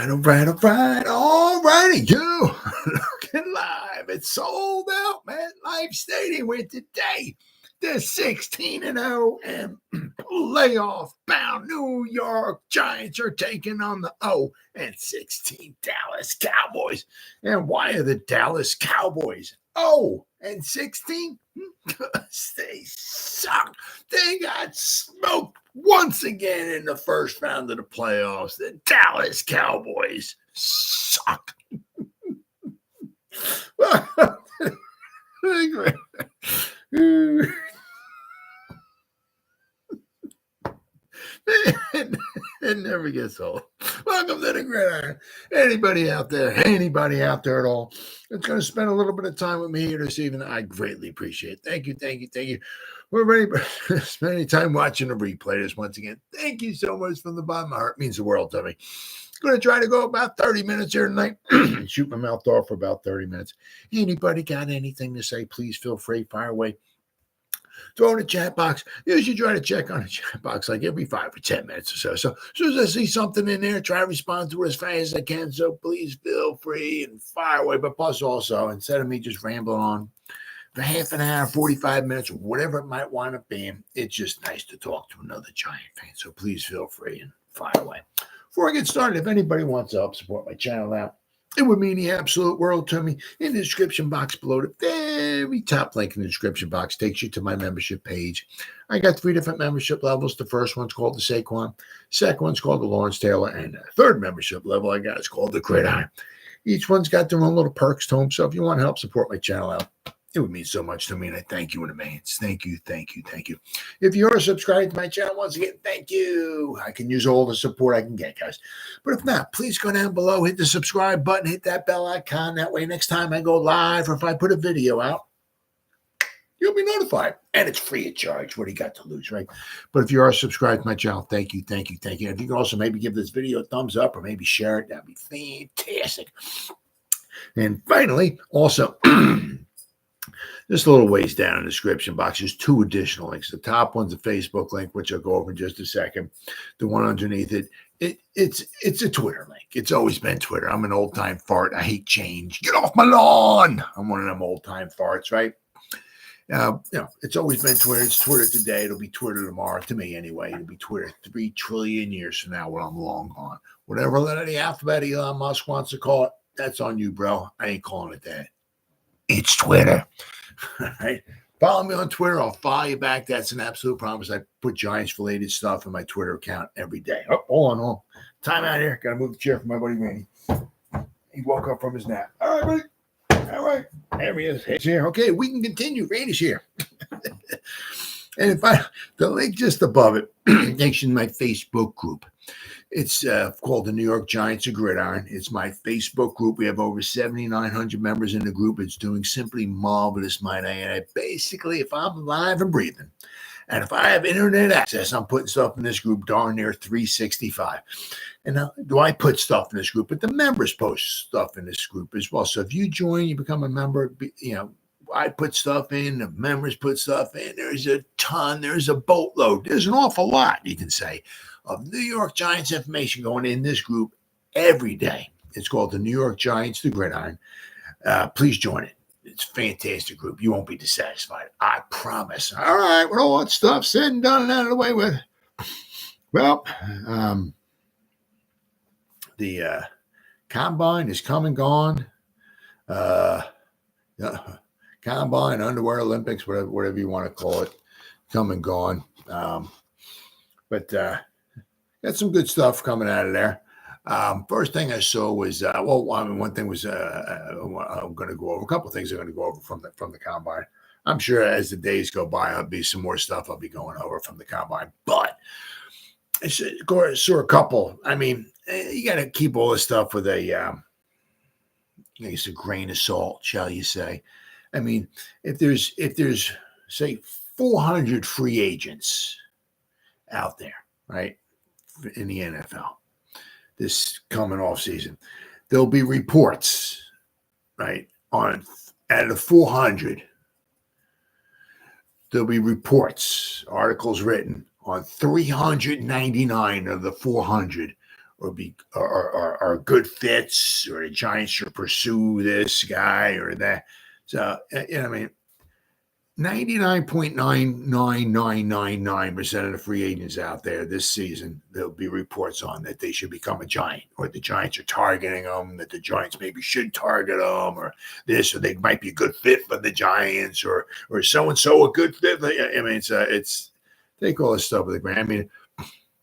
All righty, you looking live. It's sold out, man. Live Stadium with today. The 16-0 and playoff bound New York Giants are taking on the 0-16 Dallas Cowboys. And why are the Dallas Cowboys 0-16? Because they suck. They got smoked once again in the first round of the playoffs. The Dallas Cowboys suck. It never gets old. Welcome to the Gridiron. Anybody out there at all that's going to spend a little bit of time with me here this evening, I greatly appreciate it. Thank you. We're ready for spending time watching the replay this once again. Thank you so much from the bottom of my heart. It means the world to me. I'm going to try to go about 30 minutes here tonight. Shoot my mouth off for about 30 minutes. Anybody got anything to say, please feel free, fire away. Throw in the chat box. Usually try to check on the chat box like every 5 or 10 minutes or so. So as soon as I see something in there, try to respond to it as fast as I can. So please feel free and fire away. But plus also, instead of me just rambling on for half an hour, 45 minutes, or whatever it might wind up being, it's just nice to talk to another Giant fan. So please feel free and fire away. Before I get started, if anybody wants to help support my channel out, it would mean the absolute world to me. In the description box below, the very top link in the description box takes you to my membership page. I got 3 different membership levels. The first one's called the Saquon. Second one's called the Lawrence Taylor. And the third membership level I got is called the Gridiron. Each one's got their own little perks to them. So if you want to help support my channel out, it would mean so much to me, and I thank you in advance. Thank you. If you are subscribed to my channel, once again, thank you. I can use all the support I can get, guys. But if not, please go down below, hit the subscribe button, hit that bell icon. That way, next time I go live or if I put a video out, you'll be notified. And it's free of charge. What do you got to lose, right? But if you are subscribed to my channel, thank you. And if you can also maybe give this video a thumbs up or maybe share it, that'd be fantastic. And finally, also... just a little ways down in the description box, there's 2 additional links. The top one's a Facebook link, which I'll go over in just a second. The one underneath it's a Twitter link. It's always been Twitter. I'm an old-time fart. I hate change. Get off my lawn. I'm one of them old-time farts, right? It's always been Twitter. It's Twitter today. It'll be Twitter tomorrow. To me, anyway. It'll be Twitter 3 trillion years from now when I'm long gone. Whatever letter of the alphabet Elon Musk wants to call it, that's on you, bro. I ain't calling it that. It's Twitter. All right. Follow me on Twitter. I'll follow you back. That's an absolute promise. I put Giants-related stuff in my Twitter account every day. Oh, hold on. Time out here. Got to move the chair for my buddy Randy. He woke up from his nap. All right, buddy. All right. There he is. He's here. Okay, we can continue. Randy's here. And the link just above it takes you to my Facebook group. It's called the New York Giants of Gridiron. It's my Facebook group. We have over 7,900 members in the group. It's doing simply marvelous, might I add. Basically, if I'm alive and breathing, and if I have internet access, I'm putting stuff in this group darn near 365. And now, do I put stuff in this group? But the members post stuff in this group as well. So if you join, you become a member, I put stuff in, the members put stuff in. There's a ton, there's a boatload. There's an awful lot, you can say, of New York Giants information going in this group every day. It's called the New York Giants, the Gridiron. Please join it. It's a fantastic group. You won't be dissatisfied. I promise. All right, with all that stuff said and done and out of the way with, well, the combine is come and gone. Combine, underwear, Olympics, whatever you want to call it, come and gone. But got some good stuff coming out of there. First thing I saw was, one thing was I'm going to go over. A couple of things I'm going to go over from the combine. I'm sure as the days go by, there'll be some more stuff I'll be going over from the combine. But I saw a couple. I mean, you got to keep all this stuff with a grain of salt, shall you say. I mean, if there's say 400 free agents out there, right, in the NFL this coming off season, there'll be reports, right, on out of 400, there'll be reports, articles written on 399 of the 400 are good fits, or the Giants should pursue this guy or that. So, I mean, 99.99999% of the free agents out there this season, there'll be reports on that they should become a Giant, or the Giants are targeting them, that the Giants maybe should target them, or this, or they might be a good fit for the Giants, or so-and-so a good fit. I mean, it's take all this stuff with a grain. I mean,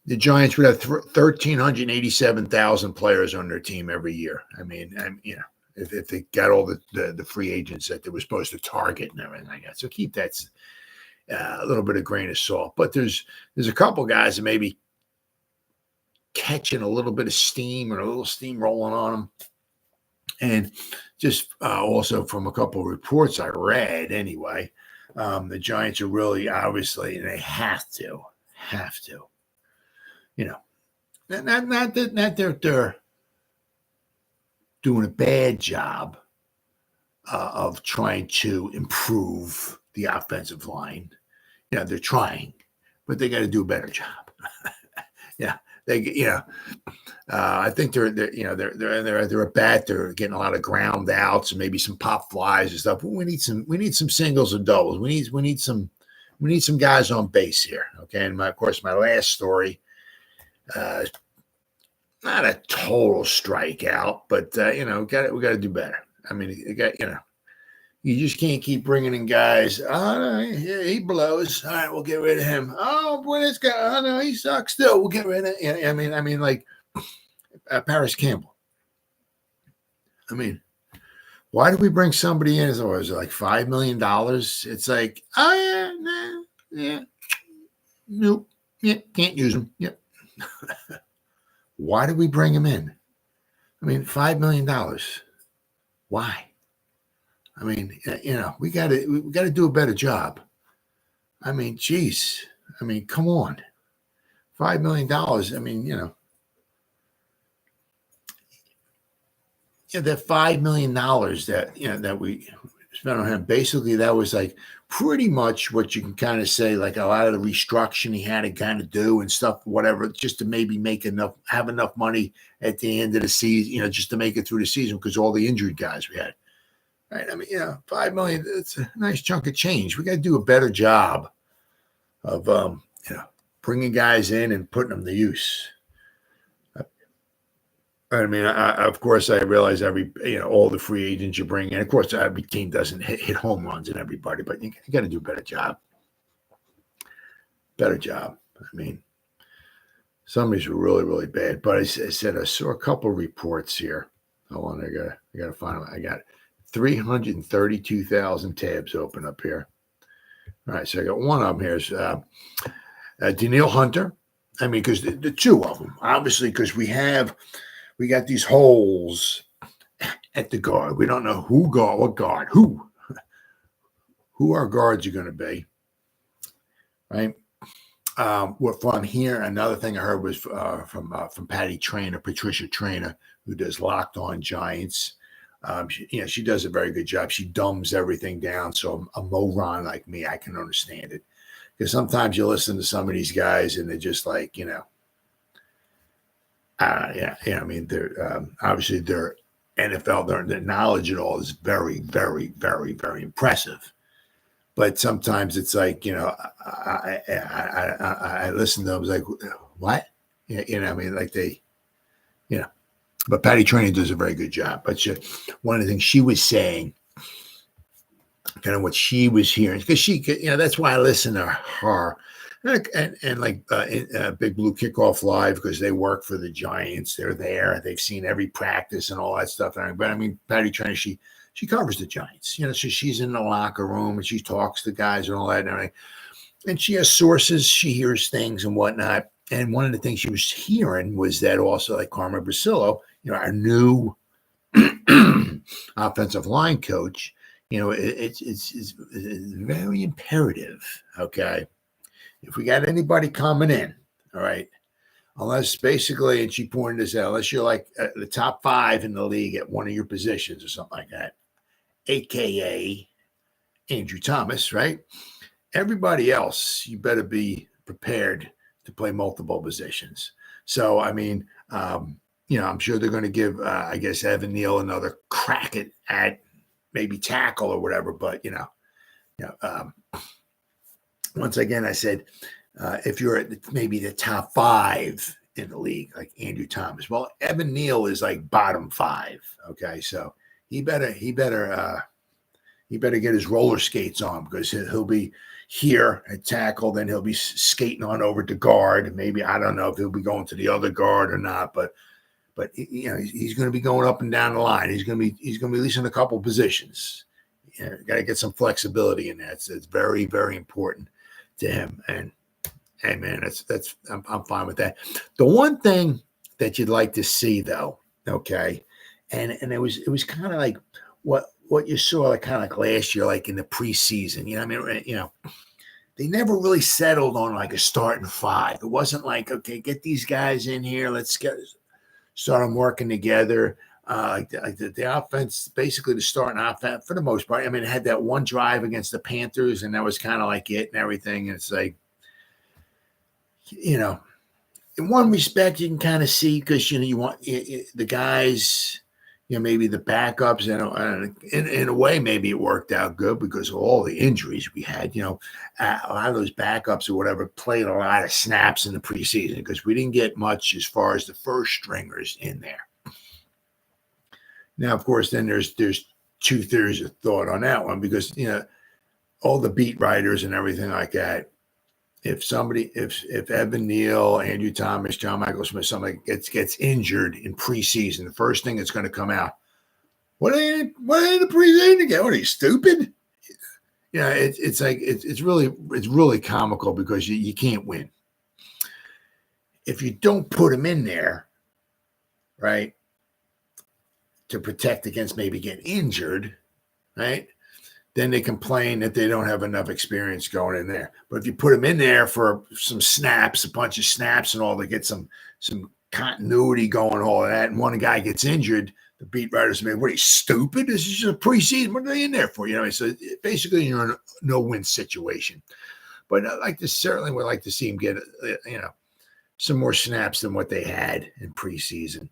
the Giants would have 1,387,000 players on their team every year. I mean, if they got all the free agents that they were supposed to target and everything like that. So keep that a little bit of grain of salt. But there's a couple guys that may be catching a little bit of steam, or a little steam rolling on them. And just also from a couple of reports I read anyway, the Giants are really, obviously, and they have to, not that they're doing a bad job of trying to improve the offensive line. They're trying, but they got to do a better job. I think they're a bat. They're getting a lot of ground outs and maybe some pop flies and stuff. But we need some singles and doubles. We need some guys on base here. Okay, and of course my last story. Not a total strikeout, but we got to do better. I mean, you just can't keep bringing in guys. Oh no, he blows. All right, we'll get rid of him. Oh boy, this guy. Oh no, he sucks. Still, we'll get rid of him. I mean, like Paris Campbell. I mean, why did we bring somebody in? Was it like $5 million? It's like, nope, can't use him. Yep. Why did we bring him in? I mean, $5 million. Why? I mean, we got to do a better job. I mean, geez. I mean, come on. $5 million. I mean, that $5 million that we spent on him, basically that was like pretty much what you can kind of say, like a lot of the restructuring he had to kind of do and stuff, whatever, just to maybe have enough money at the end of the season, just to make it through the season, because all the injured guys we had. Right? I mean, $5 million, it's a nice chunk of change. We got to do a better job of, bringing guys in and putting them to use. I mean, of course, I realize all the free agents you bring in. Of course, every team doesn't hit home runs and everybody, but you got to do a better job. Better job. I mean, some of these were really, really bad. But I said I saw a couple of reports here. Hold on, I got to find them. I got 332,000 tabs open up here. All right, so I got one of them here is Danielle Hunter. I mean, because the two of them, obviously, because we got these holes at the guard. We don't know who our guards are going to be, right? What from here, another thing I heard was from Patricia Trainer, who does Locked On Giants. She does a very good job. She dumbs everything down, so a moron like me, I can understand it. Because sometimes you listen to some of these guys and they're just like, I mean, they're obviously their NFL, their knowledge at all is very, very, very, very impressive. But sometimes it's like, I listen to them, I was like, what? I mean, like they, but Patty Trainee does a very good job. But one of the things she was saying, kind of what she was hearing, because she could, that's why I listen to her. And like Big Blue Kickoff Live, because they work for the Giants. They're there. They've seen every practice and all that stuff. But I mean, Patty Trainee, she covers the Giants. So she's in the locker room and she talks to guys and all that. And she has sources. She hears things and whatnot. And one of the things she was hearing was that also, like Carmen Brasillo, our new offensive line coach, it's very imperative. Okay. If we got anybody coming in, all right, unless basically, and she pointed this out, unless you're like the top 5 in the league at one of your positions or something like that, AKA Andrew Thomas, right? Everybody else, you better be prepared to play multiple positions. So, I mean, I'm sure they're going to give, I guess, Evan Neal another crack at maybe tackle or whatever. But, once again, I said, if you're at maybe the top 5 in the league, like Andrew Thomas, well, Evan Neal is like bottom 5. Okay. So he better get his roller skates on, because he'll be here at tackle, then he'll be skating on over to guard. Maybe, I don't know if he'll be going to the other guard or not, but he's going to be going up and down the line. He's going to be at least in a couple positions. Got to get some flexibility in that. It's very, very important to him. And hey, man, I'm fine with that. The one thing that you'd like to see, though, okay, and it was kind of like what you saw, like, kind of like last year, like in the preseason. They never really settled on like a starting 5. It wasn't like, okay, get these guys in here, let's start them working together. The offense, basically the starting offense, for the most part. I mean, it had that one drive against the Panthers, and that was kind of like it and everything. And it's like, in one respect, you can kind of see, because you want the guys, maybe the backups, and in a way, maybe it worked out good because of all the injuries we had. A lot of those backups or whatever played a lot of snaps in the preseason, because we didn't get much as far as the first stringers in there. Now, of course, then there's 2 theories of thought on that one, because all the beat writers and everything like that. If Evan Neal, Andrew Thomas, John Michael Smith, somebody gets injured in preseason, the first thing that's going to come out, what ain't the preseason again? What, are you stupid? It's like it's really comical, because you can't win if you don't put him in there, right, to protect against maybe getting injured, right? Then they complain that they don't have enough experience going in there. But if you put them in there for some snaps, a bunch of snaps and all, to get some continuity going, all of that, and one guy gets injured, the beat writers say, what, are you stupid? This is just a preseason. What are they in there for? So basically you're in a no-win situation. But certainly would like to see him get, some more snaps than what they had in preseason.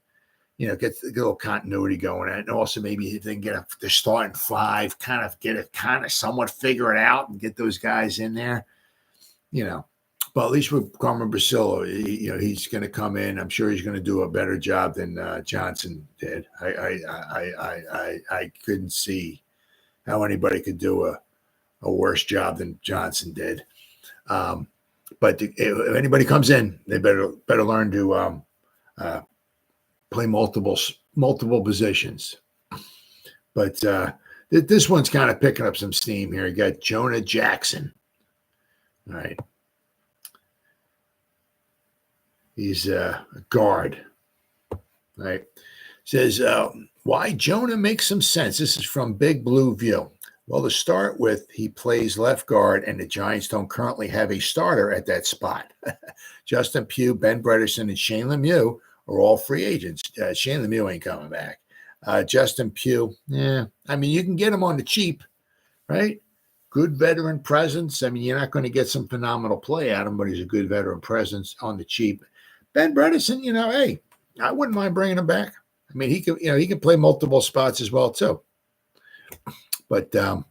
Get a little continuity going at it. And also maybe if they can get the starting 5, kind of somewhat figure it out and get those guys in there, But at least with Carmen Brasillo, he's going to come in. I'm sure he's going to do a better job than Johnson did. I couldn't see how anybody could do a worse job than Johnson did. But if anybody comes in, they better learn to play multiple positions. But this one's kind of picking up some steam here. You got Jonah Jackson. All right. He's a guard. All right. Says, why Jonah makes some sense. This is from Big Blue View. Well, to start with, he plays left guard, and the Giants don't currently have a starter at that spot. Justin Pugh, Ben Bredeson, and Shane Lemieux are all free agents. Shane Lemieux ain't coming back. Justin Pugh, you can get him on the cheap, right? Good veteran presence. You're not going to get some phenomenal play out of him, but he's a good veteran presence on the cheap. Ben Bredeson, hey, I wouldn't mind bringing him back. He can play multiple spots as well too. But and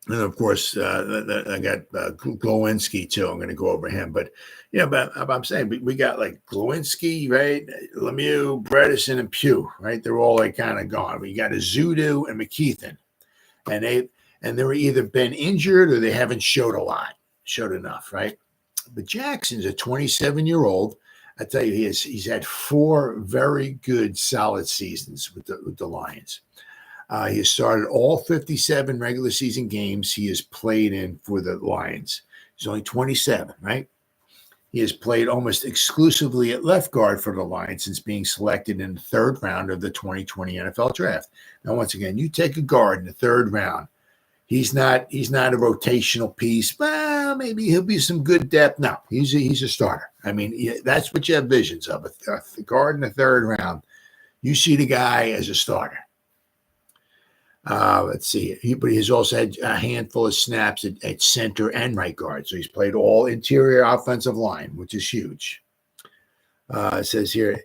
of course, I got Glowinski too. I'm going to go over him, but I'm saying we got like Glowinski, right? Lemieux, Bredeson, and Pugh, right? They're all like kind of gone. We got Azudu and McKeithen, and they were either been injured or they haven't showed enough, right? But Jackson's a 27-year-old. I tell you, he's had 4 very good, solid seasons with the Lions. He has started all 57 regular season games he has played in for the Lions. He's only 27, right? He has played almost exclusively at left guard for the Lions since being selected in the 3rd round of the 2020 NFL Draft. Now, once again, you take a guard in the 3rd round. He's not a rotational piece. Well, maybe he'll be some good depth. No, he's a starter. That's what you have visions of, a guard in the 3rd round. You see the guy as a starter. Let's see. But he's also had a handful of snaps at center and right guard. So he's played all interior offensive line, which is huge. It says here,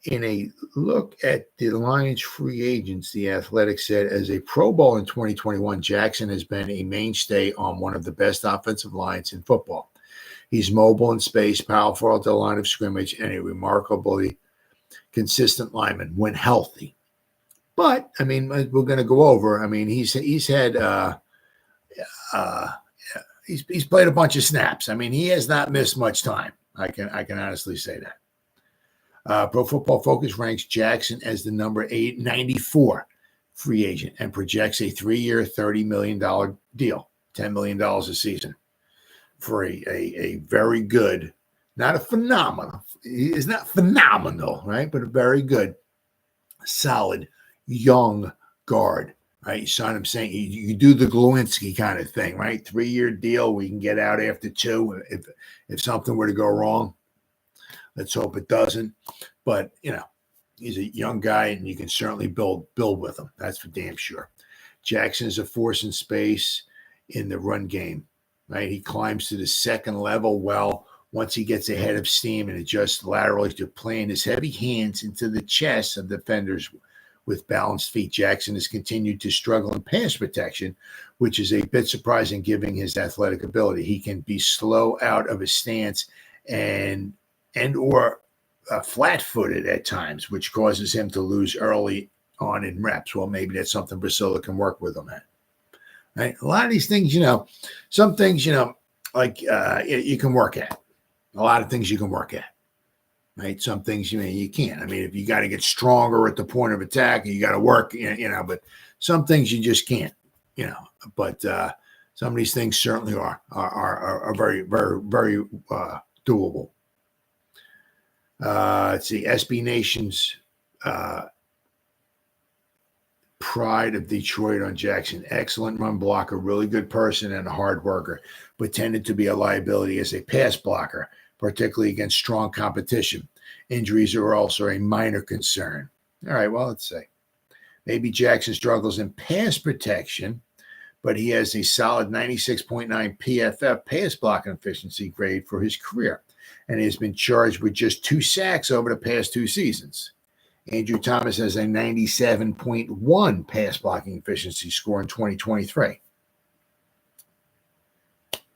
in a look at the Lions free agents, The Athletic said, as a Pro Bowl in 2021, Jackson has been a mainstay on one of the best offensive lines in football. He's mobile in space, powerful at the line of scrimmage, and a remarkably consistent lineman when healthy. But I mean, we're going to go over. I mean, he's had he's played a bunch of snaps. I mean, he has not missed much time. I can honestly say that. Pro Football Focus ranks Jackson as the number 894 free agent and projects a 3-year, $30 million deal, $10 million a season for a very good, not a phenomenal. He's not phenomenal, right? But a very good, solid, young guard, right? You sign him saying you do the Glowinski kind of thing, right? 3-year deal. We can get out after 2 if something were to go wrong. Let's hope it doesn't. But, you know, he's a young guy, and you can certainly build with him. That's for damn sure. Jackson is a force in space in the run game, right? He climbs to the second level well once he gets ahead of steam and adjusts laterally to playing his heavy hands into the chests of defenders with balanced feet. Jackson has continued to struggle in pass protection, which is a bit surprising given his athletic ability. He can be slow out of his stance and or flat-footed at times, which causes him to lose early on in reps. Well, maybe that's something Priscilla can work with him at. Right? A lot of these things, you know, some things, you know, like you can work at. A lot of things you can work at. Right? Some things, you know, you can't. I mean, if you got to get stronger at the point of attack, you got to work, you know, but some things you just can't, you know. But some of these things certainly are very, very, very doable. Let's see, SB Nation's pride of Detroit on Jackson. Excellent run blocker, really good person and a hard worker, but tended to be a liability as a pass blocker, particularly against strong competition. Injuries are also a minor concern. All right, well, let's see. Maybe Jackson struggles in pass protection, but he has a solid 96.9 PFF pass blocking efficiency grade for his career, and he has been charged with just 2 sacks over the past 2 seasons. Andrew Thomas has a 97.1 pass blocking efficiency score in 2023.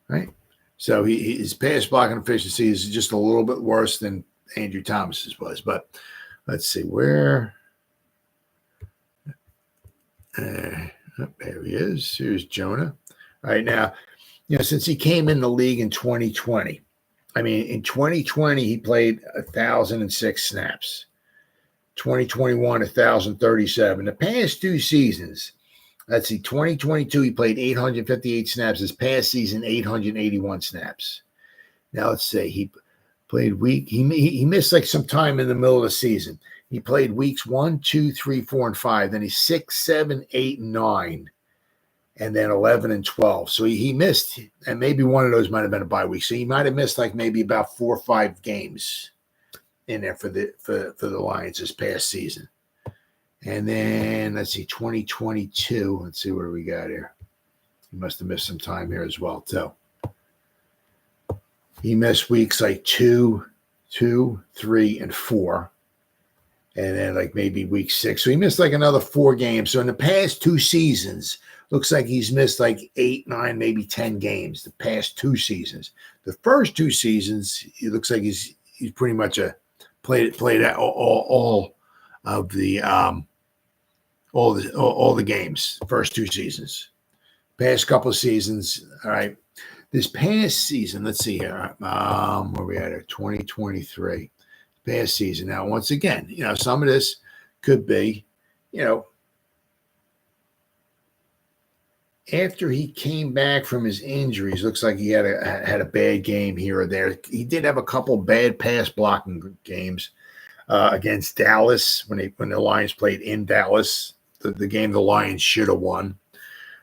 Right? So his pass blocking efficiency is just a little bit worse than Andrew Thomas's was. But let's see where. There he is. Here's Jonah. All right, now, you know, since he came in the league in 2020, I mean, in 2020, he played 1,006 snaps. 2021, 1,037. The past 2 seasons, let's see, 2022, he played 858 snaps. His past season, 881 snaps. Now, let's say he played he missed like some time in the middle of the season. He played weeks 1, 2, 3, 4, and 5. Then he's 6, 7, 8, and 9. And then 11 and 12. So he missed, and maybe one of those might have been a bye week. So he might have missed like maybe about 4 or 5 games in there for the Lions this past season. And then let's see, 2022. Let's see what do we got here. He must have missed some time here as well, too. He missed weeks like 2, 3, and 4. And then like maybe week 6. So he missed like another 4 games. So in the past 2 seasons, looks like he's missed like 8, 9, maybe 10 games the past 2 seasons. The first 2 seasons, it looks like he's pretty much played all of the all the games, first 2 seasons. Past couple of seasons, all right. This past season, let's see here. Where we at here? 2023. Past season. Now, once again, you know, some of this could be, you know, after he came back from his injuries, looks like he had a bad game here or there. He did have a couple bad pass blocking games against Dallas when the Lions played in Dallas. The game the Lions should have won,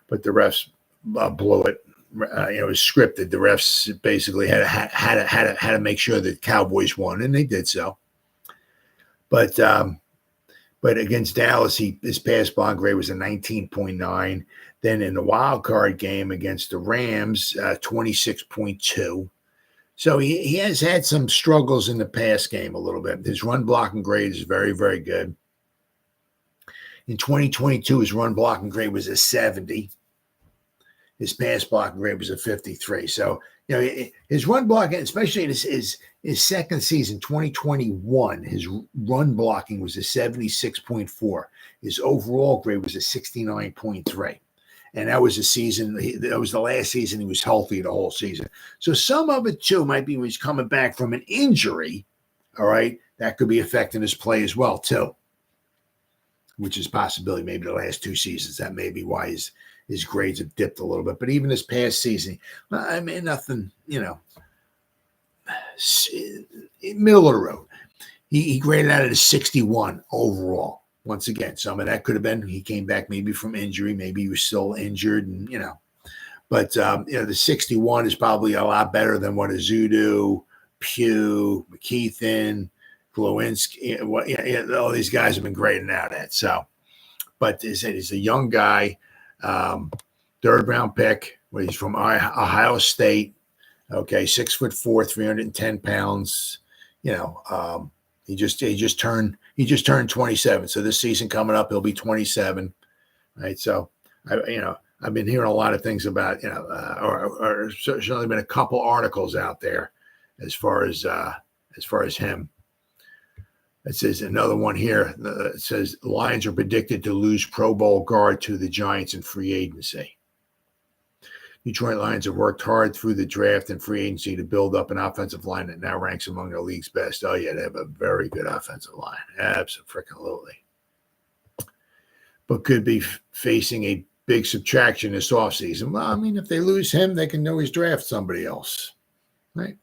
but the refs blew it. It was scripted. The refs basically had to make sure that Cowboys won, and they did so. But against Dallas, his pass block grade was a 19.9. Then in the wild card game against the Rams, 26.2. So he has had some struggles in the pass game a little bit. His run blocking grade is very, very good. In 2022, his run blocking grade was a 70. His pass blocking grade was a 53. So, his run blocking, especially in his second season, 2021, his run blocking was a 76.4. His overall grade was a 69.3. And that was that was the last season he was healthy the whole season. So some of it, too, might be when he's coming back from an injury, all right, that could be affecting his play as well, too, which is a possibility. Maybe the last 2 seasons, that may be why his grades have dipped a little bit. But even this past season, I mean, nothing, middle of the road. He graded out at a 61 overall. Once again, some of that could have been he came back maybe from injury. Maybe he was still injured, and But, the 61 is probably a lot better than what Azudu, Pugh, McKeithen, Glowinski, all these guys have been grading out at. So, but he's a young guy, 3rd round pick. He's from Ohio State. Okay, 6'4", 310 pounds. He just turned 27. So this season coming up, he'll be 27. Right. So I've been hearing a lot of things about, or certainly been a couple articles out there as far as him. It says another one here. It says Lions are predicted to lose Pro Bowl guard to the Giants in free agency. Detroit Lions have worked hard through the draft and free agency to build up an offensive line that now ranks among the league's best. Oh, yeah, they have a very good offensive line. Absolutely. But could be facing a big subtraction this offseason. Well, I mean, if they lose him, they can always draft somebody else. Right?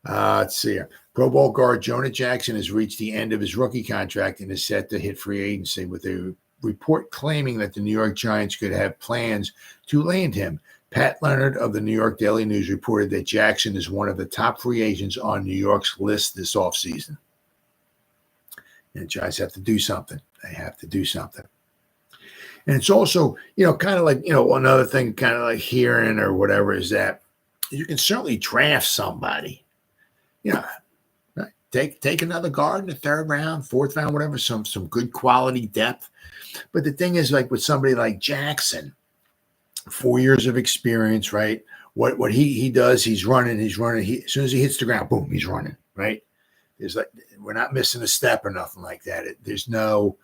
Let's see here. Pro Bowl guard Jonah Jackson has reached the end of his rookie contract and is set to hit free agency, with a report claiming that the New York Giants could have plans to land him. Pat Leonard of the New York Daily News reported that Jackson is one of the top free agents on New York's list this offseason. And the Giants have to do something. They have to do something. And it's also, kind of like, another thing kind of like hearing or whatever is that you can certainly draft somebody. Right? Take another guard in the 3rd round, 4th round, whatever, some good quality depth. But the thing is, like with somebody like Jackson, 4 years of experience, right? What he does, he's running. As soon as he hits the ground, boom, he's running, right? There's we're not missing a step or nothing like that. There's no,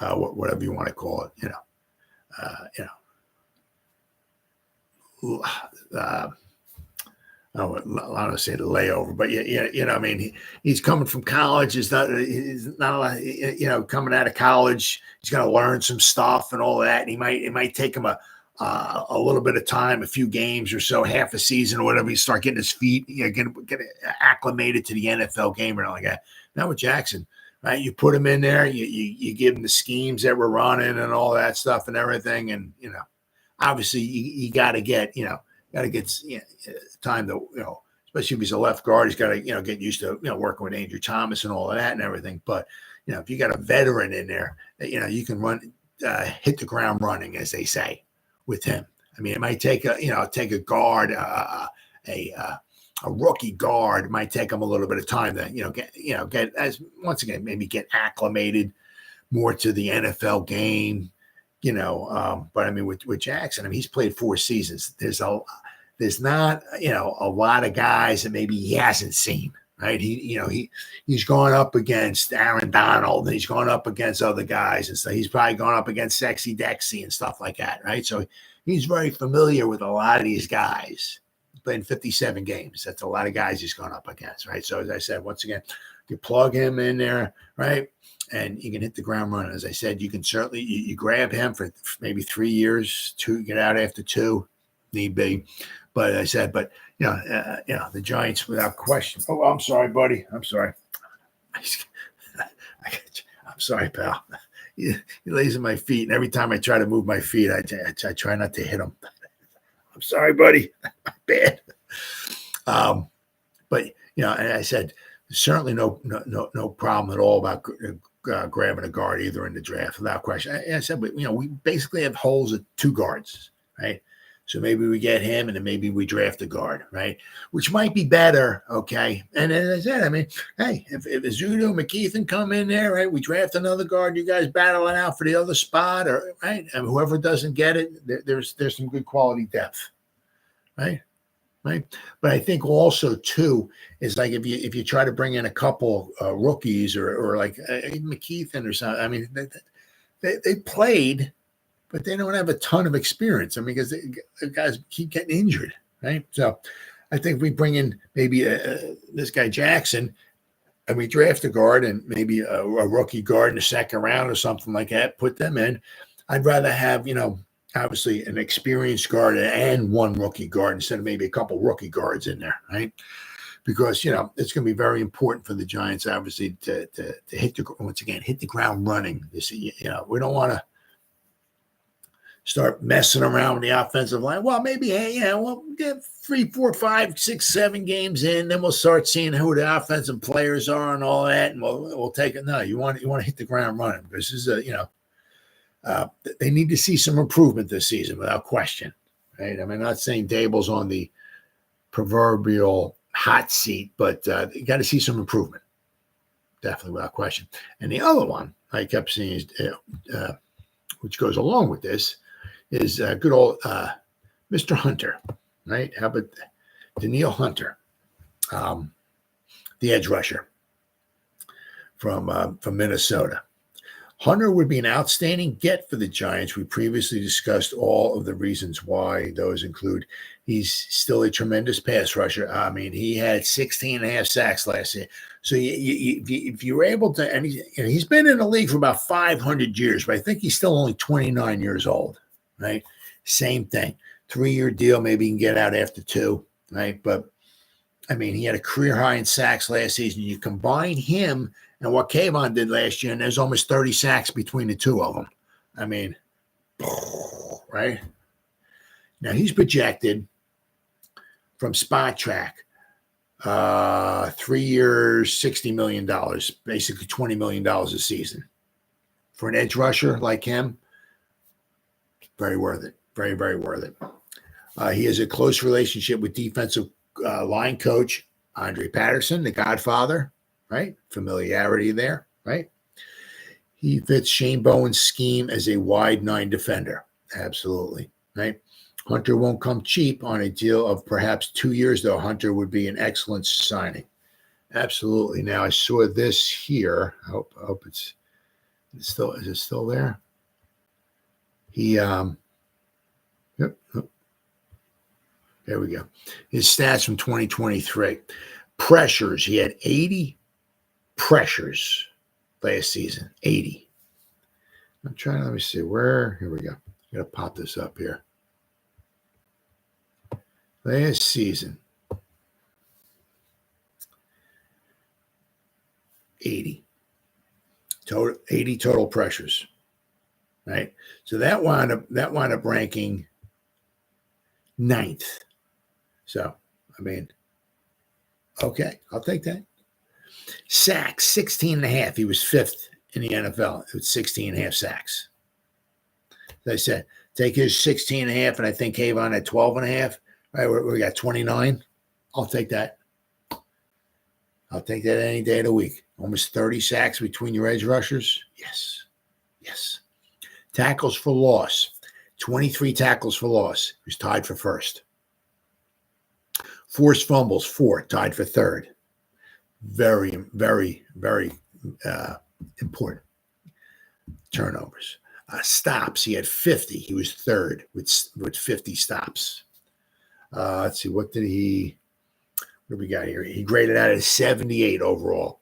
whatever you want to call it, I don't want to say the layover, but I mean, he's coming from college. He's not a lot, coming out of college. He's going to learn some stuff and all that. And it might take him a little bit of time, a few games or so, half a season or whatever. He start getting his feet, get acclimated to the NFL game or anything like that. Now with Jackson, right? You put him in there, you give him the schemes that we're running and all that stuff and everything, and obviously you got to get time to, especially if he's a left guard, he's got to, get used to, working with Andrew Thomas and all of that and everything. But, if you got a veteran in there, you can hit the ground running, as they say, with him. I mean, it might take a guard, a rookie guard. It might take him a little bit of time to, get as once again, maybe get acclimated more to the NFL game. But I mean, with Jackson, I mean, he's played 4 seasons. There's not, a lot of guys that maybe he hasn't seen, right? He's gone up against Aaron Donald, and he's gone up against other guys, and so he's probably gone up against Sexy Dexy and stuff like that, right? So he's very familiar with a lot of these guys. He's played 57 games. That's a lot of guys he's gone up against, right? So as I said, once again, you plug him in there, right? And you can hit the ground running. As I said, you can certainly, you grab him for maybe 3 years, get out after 2, need be. But as I said, the Giants, without question. Oh, I'm sorry, buddy. I'm sorry. I'm sorry, pal. He lays at my feet, and every time I try to move my feet, I try not to hit him. I'm sorry, buddy. Bad. But and I said, certainly no problem at all about grabbing a guard either in the draft, without question. I said, we basically have holes at 2 guards, right? So maybe we get him, and then maybe we draft a guard, right? Which might be better, okay? And as I said, I mean, hey, if Zudo and McKeithen come in there, right, we draft another guard, you guys battle it out for the other spot, or right, and whoever doesn't get it, there's some good quality depth, right? Right. But I think also too is like if you try to bring in a couple rookies or like McKeithen or something, I mean, they played, but they don't have a ton of experience. I mean, because the guys keep getting injured, right? So I think we bring in maybe this guy Jackson, and we draft a guard and maybe a rookie guard in the second round or something like that, put them in. I'd rather have, obviously an experienced guard and one rookie guard instead of maybe a couple rookie guards in there, right? Because, it's going to be very important for the Giants, obviously, to hit the ground running. We don't want to start messing around with the offensive line. Well, maybe, we'll get 3, 4, 5, 6, 7 games in, then we'll start seeing who the offensive players are and all that, and we'll take it. No, you want to hit the ground running because this is they need to see some improvement this season without question, right? I mean, I'm not saying Dable's on the proverbial hot seat, but you got to see some improvement, definitely without question. And the other one I kept seeing is, which goes along with this, is good old Mr. Hunter, right? How about Danielle Hunter, the edge rusher from Minnesota. Hunter would be an outstanding get for the Giants. We previously discussed all of the reasons why. Those include he's still a tremendous pass rusher. I mean, he had 16 and a half sacks last year. So if you were able to, and he's been in the league for about 500 years, but I think he's still only 29 years old, right? Same thing. 3-year deal, maybe he can get out after 2, right? But, I mean, he had a career high in sacks last season. You combine him and what Kayvon did last year, and there's almost 30 sacks between the two of them. I mean, right? Now, he's projected from Spot Track, 3 years, $60 million, basically $20 million a season. For an edge rusher like him, very worth it. Very, very worth it. He has a close relationship with defensive line coach Andre Patterson, the Godfather, right? Familiarity there, right? He fits Shane Bowen's scheme as a wide 9 defender. Absolutely, right? Hunter won't come cheap on a deal of perhaps 2 years, though. Hunter would be an excellent signing. Absolutely. Now, I saw this here. I hope it's still, is it still there? He, yep. There we go. His stats from 2023. Pressures. He had 80 pressures last season. 80. I'm trying to, let me see where. Here we go. I'm going to pop this up here. Last season. 80. Total, 80 total pressures. Right? So that wound up ranking 9th. So, I mean, okay, I'll take that. Sacks, 16 and a half. He was 5th in the NFL with 16 and a half sacks. As I said, take his 16 and a half, and I think Kayvon had 12 and a half. Right, we got 29. I'll take that. I'll take that any day of the week. Almost 30 sacks between your edge rushers. Yes. Yes. Tackles for loss. 23 tackles for loss. He was tied for 1st. Forced fumbles, 4, tied for 3rd. Very, very, very important. Turnovers. Stops, he had 50. He was 3rd with 50 stops. Let's see, what do we got here? He graded out at 78 overall,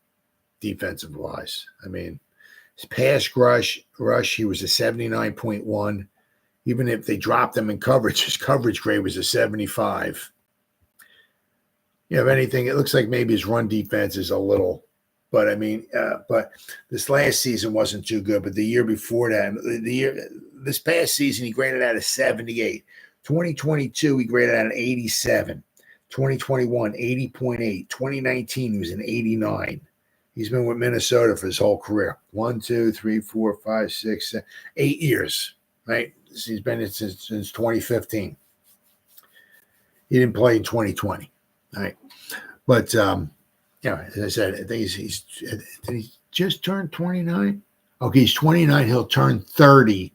defensive wise. I mean, his pass rush, he was a 79.1. Even if they dropped him in coverage, his coverage grade was a 75. If anything, it looks like maybe his run defense is a little, but I mean, but this last season wasn't too good. But the year before that, this past season, he graded out a 78. 2022, he graded out an 87. 2021, 80.8. 2019, he was an 89. He's been with Minnesota for his whole career. 1, 2, 3, 4, 5, 6, 7, 8 years, right? He's been since 2015. He didn't play in 2020. All right. But, as I said, I think did he just turn 29? Okay, he's 29. He'll turn 30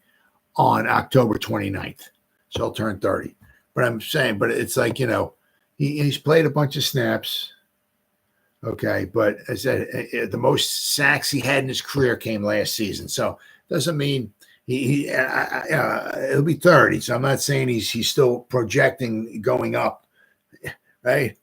on October 29th. So he'll turn 30. But I'm saying, but it's like, he's played a bunch of snaps. Okay. But I said the most sacks he had in his career came last season. So doesn't mean he'll be 30. So I'm not saying he's still projecting going up. Right.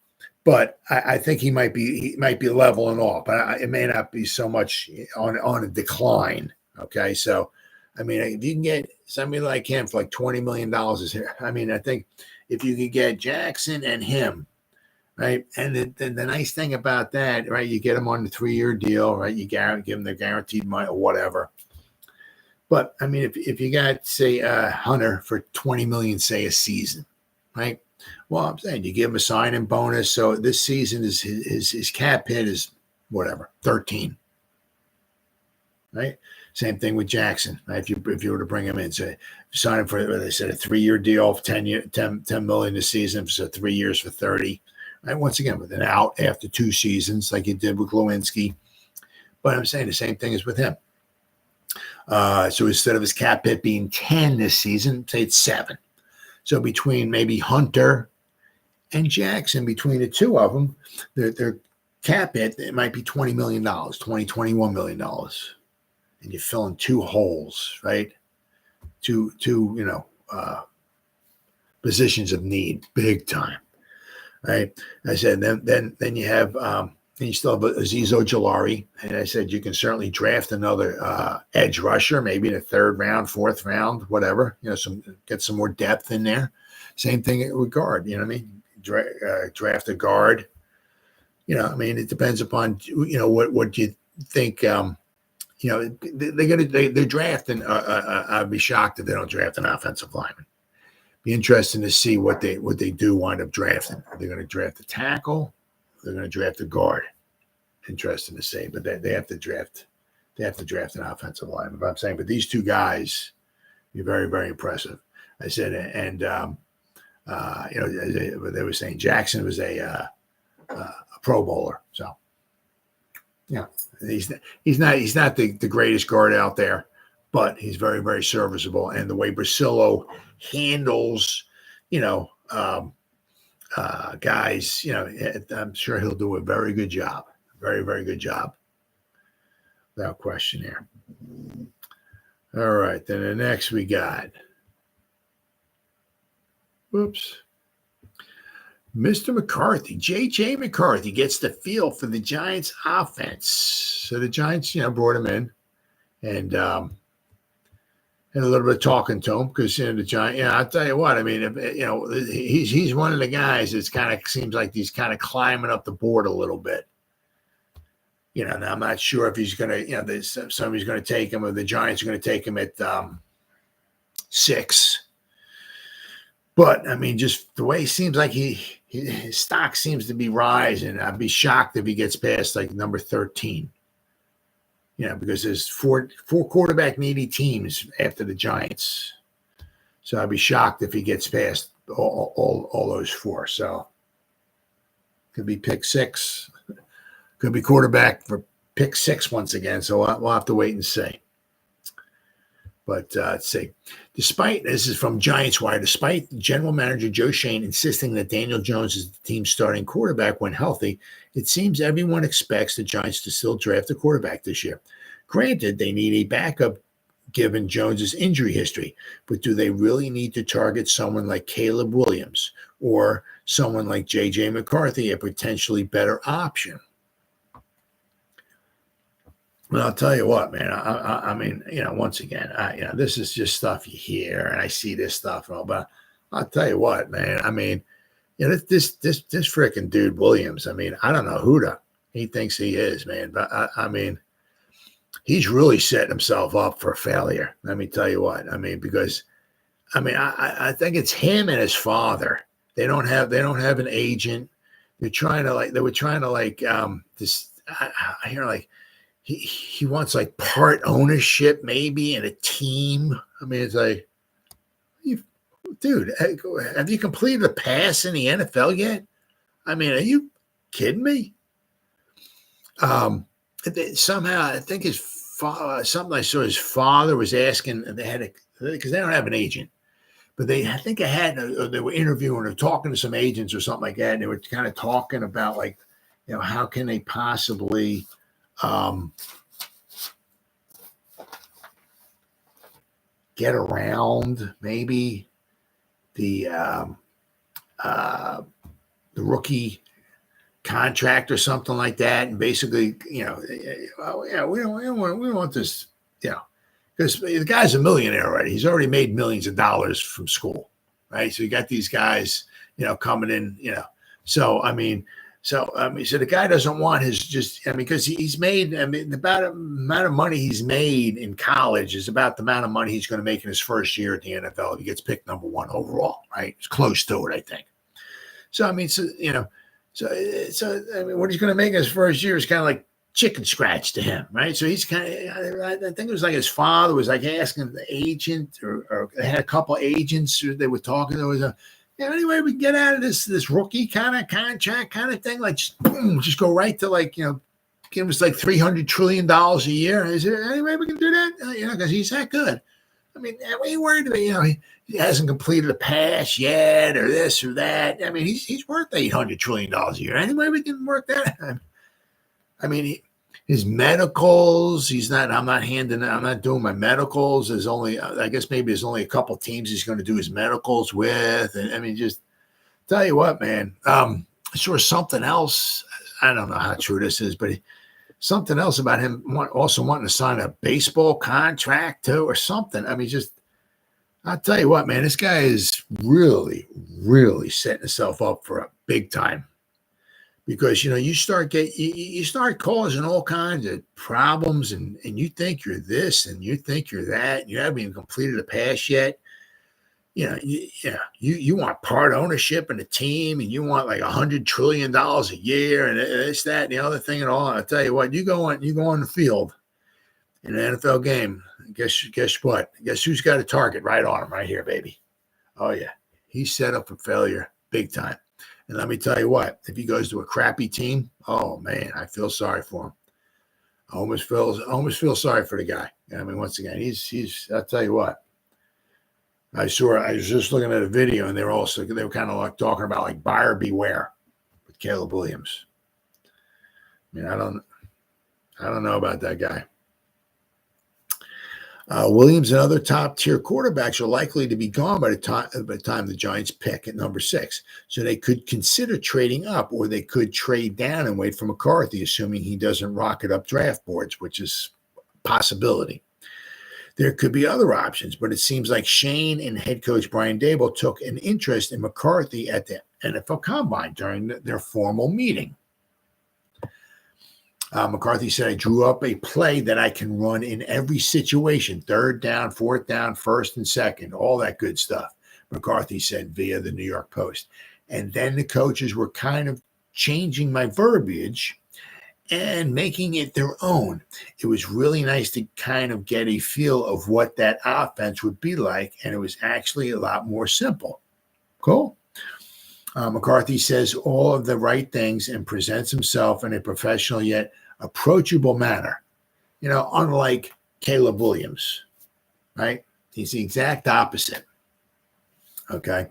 But I think he might be leveling off, but it may not be so much on a decline. Okay. So, I mean, if you can get somebody like him for like $20 million is here. I mean, I think if you could get Jackson and him, right? And the nice thing about that, right? You get him on the 3-year deal, right? You give him the guaranteed money or whatever. But I mean, if you got, say, Hunter for $20 million, say a season, right? Well, I'm saying you give him a signing bonus. So this season his cap hit is whatever, 13. Right? Same thing with Jackson. Right? If you were to bring him in, so sign him for, they said, a 3-year deal, 10 million this season, so 3 years for 30. Right? Once again, with an out after 2 seasons, like you did with Glowinski. But I'm saying the same thing is with him. So instead of his cap hit being 10 this season, say it's 7. So between maybe Hunter and Jackson, between the two of them, their cap hit, it might be $20 million, $21 million. And you're filling 2 holes, right? Two positions of need, big time, right? I said, then you have, you still have Azeez Ojulari. And I said, you can certainly draft another edge rusher, maybe in the 3rd round, 4th round, whatever, get some more depth in there. Same thing with guard, you know what I mean? Draft a guard. I mean, it depends upon, what you think, they're drafting. I'd be shocked if they don't draft an offensive lineman. Be interesting to see what they do wind up drafting. They're going to draft a tackle. They're going to draft a guard. Interesting to see, but they have to draft. They have to draft an offensive lineman. But I'm saying, but these 2 guys, be very, very impressive. I said, and they were saying Jackson was a Pro Bowler. So, he's not the greatest guard out there, but he's very, very serviceable. And the way Brasillo handles, guys, I'm sure he'll do a very good job. Very, very good job. Without question here. All right. Then the next we got. Mr. McCarthy, J.J. McCarthy gets the feel for the Giants offense. So the Giants, brought him in and had a little bit of talking to him because, the Giants, I'll tell you what, I mean, he's one of the guys that's kind of seems like he's kind of climbing up the board a little bit. Now I'm not sure if he's going to, somebody's going to take him or the Giants are going to take him at 6. But I mean, just the way he seems like his stock seems to be rising. I'd be shocked if he gets past like number 13. Because there's four quarterback needy teams after the Giants. So I'd be shocked if he gets past all those 4. So could be pick 6. Could be quarterback for pick 6 once again. So we'll have to wait and see. But let's see. This is from Giants Wire, despite general manager Joe Schoen insisting that Daniel Jones is the team's starting quarterback when healthy, it seems everyone expects the Giants to still draft a quarterback this year. Granted, they need a backup given Jones's injury history, but do they really need to target someone like Caleb Williams or someone like J.J. McCarthy, a potentially better option? Well, I'll tell you what, man. I mean, once again, this is just stuff you hear, and I see this stuff and all. But I'll tell you what, man. I mean, this freaking dude Williams. I mean, I don't know who he thinks he is, man. But I mean, he's really setting himself up for failure. Let me tell you what. I mean, because I think it's him and his father. They don't have an agent. They were trying to this. I hear like. He wants like part ownership maybe in a team. I mean, it's like, who dude, have you completed a pass in the NFL yet? I mean, are you kidding me? Somehow, I think his father, something I saw his father was asking, and they had because they don't have an agent, but I think they were interviewing or talking to some agents or something like that, and they were kind of talking about like, how can they possibly get around maybe the rookie contract or something like that, and basically, we don't want this, because the guy's a millionaire already. He's already made millions of dollars from school, right? So you got these guys, coming in, So the guy doesn't want because he's made, the amount of money he's made in college is about the amount of money he's going to make in his first year at the NFL if he gets picked number 1 overall, right? It's close to it, I think. So, what he's going to make in his first year is kind of like chicken scratch to him, right? So he's kind of, I think it was like his father was like asking the agent, or they had a couple of agents they were talking. There was anyway, we can get out of this rookie kind of contract kind of thing, like just go right to like, give us like $300 trillion a year. Is there any way we can do that? Because he's that good. I mean, we ain't worried about, he hasn't completed a pass yet or this or that. I mean, he's worth $800 trillion a year. Any way we can work that? I mean, his medicals, I'm not doing my medicals. I guess maybe there's only a couple teams he's going to do his medicals with. And I mean, just tell you what, man, sure, something else. I don't know how true this is, but something else about him also wanting to sign a baseball contract too, or something. I mean, I'll tell you what, man, this guy is really, really setting himself up for a big time. Because, you start causing all kinds of problems, and you think you're this and you think you're that, and you haven't even completed a pass yet. You want part ownership in the team, and you want like $100 trillion a year, and this, that, and the other thing and all. I'll tell you what, you go on the field in an NFL game, guess what? Guess who's got a target right on him right here, baby? Oh, yeah. He's set up for failure big time. And let me tell you what, if he goes to a crappy team, oh man, I feel sorry for him. I almost feel sorry for the guy. I mean, once again, he's. I'll tell you what. I was just looking at a video, and they were kind of like talking about like buyer beware with Caleb Williams. I mean, I don't know about that guy. Williams and other top-tier quarterbacks are likely to be gone by the time the Giants pick at number 6. So they could consider trading up, or they could trade down and wait for McCarthy, assuming he doesn't rocket up draft boards, which is a possibility. There could be other options, but it seems like Shane and head coach Brian Daboll took an interest in McCarthy at the NFL Combine during their formal meeting. McCarthy said, I drew up a play that I can run in every situation, 3rd down, 4th down, 1st and 2nd, all that good stuff, McCarthy said via the New York Post. And then the coaches were kind of changing my verbiage and making it their own. It was really nice to kind of get a feel of what that offense would be like, and it was actually a lot more simple. Cool. McCarthy says all of the right things and presents himself in a professional yet approachable manner. Unlike Caleb Williams, right? He's the exact opposite, okay,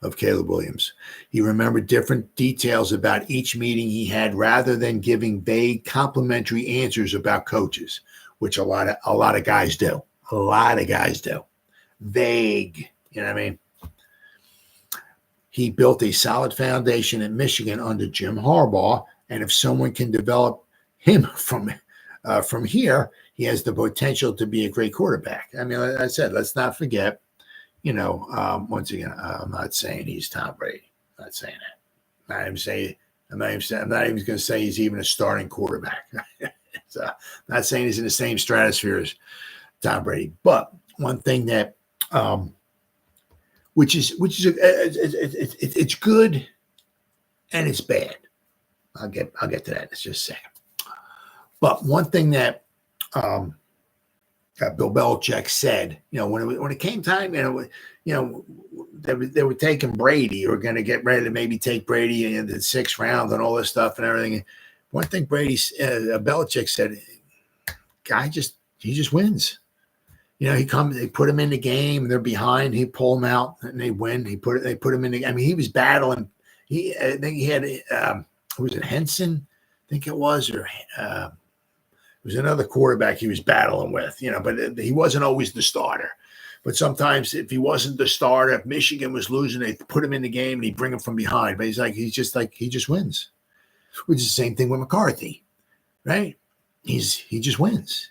of Caleb Williams. He remembered different details about each meeting he had rather than giving vague complimentary answers about coaches, which a lot of guys do. A lot of guys do. Vague, you know what I mean? He built a solid foundation at Michigan under Jim Harbaugh, and if someone can develop him from here, he has the potential to be a great quarterback. I mean, like I said, let's not forget, once again, I'm not saying he's Tom Brady. I'm not saying that. I'm not even going to say he's even a starting quarterback. So, I'm not saying he's in the same stratosphere as Tom Brady. But one thing that which is it's good and it's bad. I'll get to that in just a second. But one thing that Bill Belichick said, when it came time, they were taking Brady or going to get ready to maybe take Brady in the 6th round and all this stuff and everything. One thing Belichick said, he just wins. They put him in the game, and they're behind. He pull him out, and they win. They put him in the. I mean, he was battling. I think he had. Was it Henson? I think it was, or it was another quarterback he was battling with. But he wasn't always the starter. But sometimes, if he wasn't the starter, if Michigan was losing, they put him in the game and he'd bring him from behind. But he just wins. Which is the same thing with McCarthy, right? He just wins.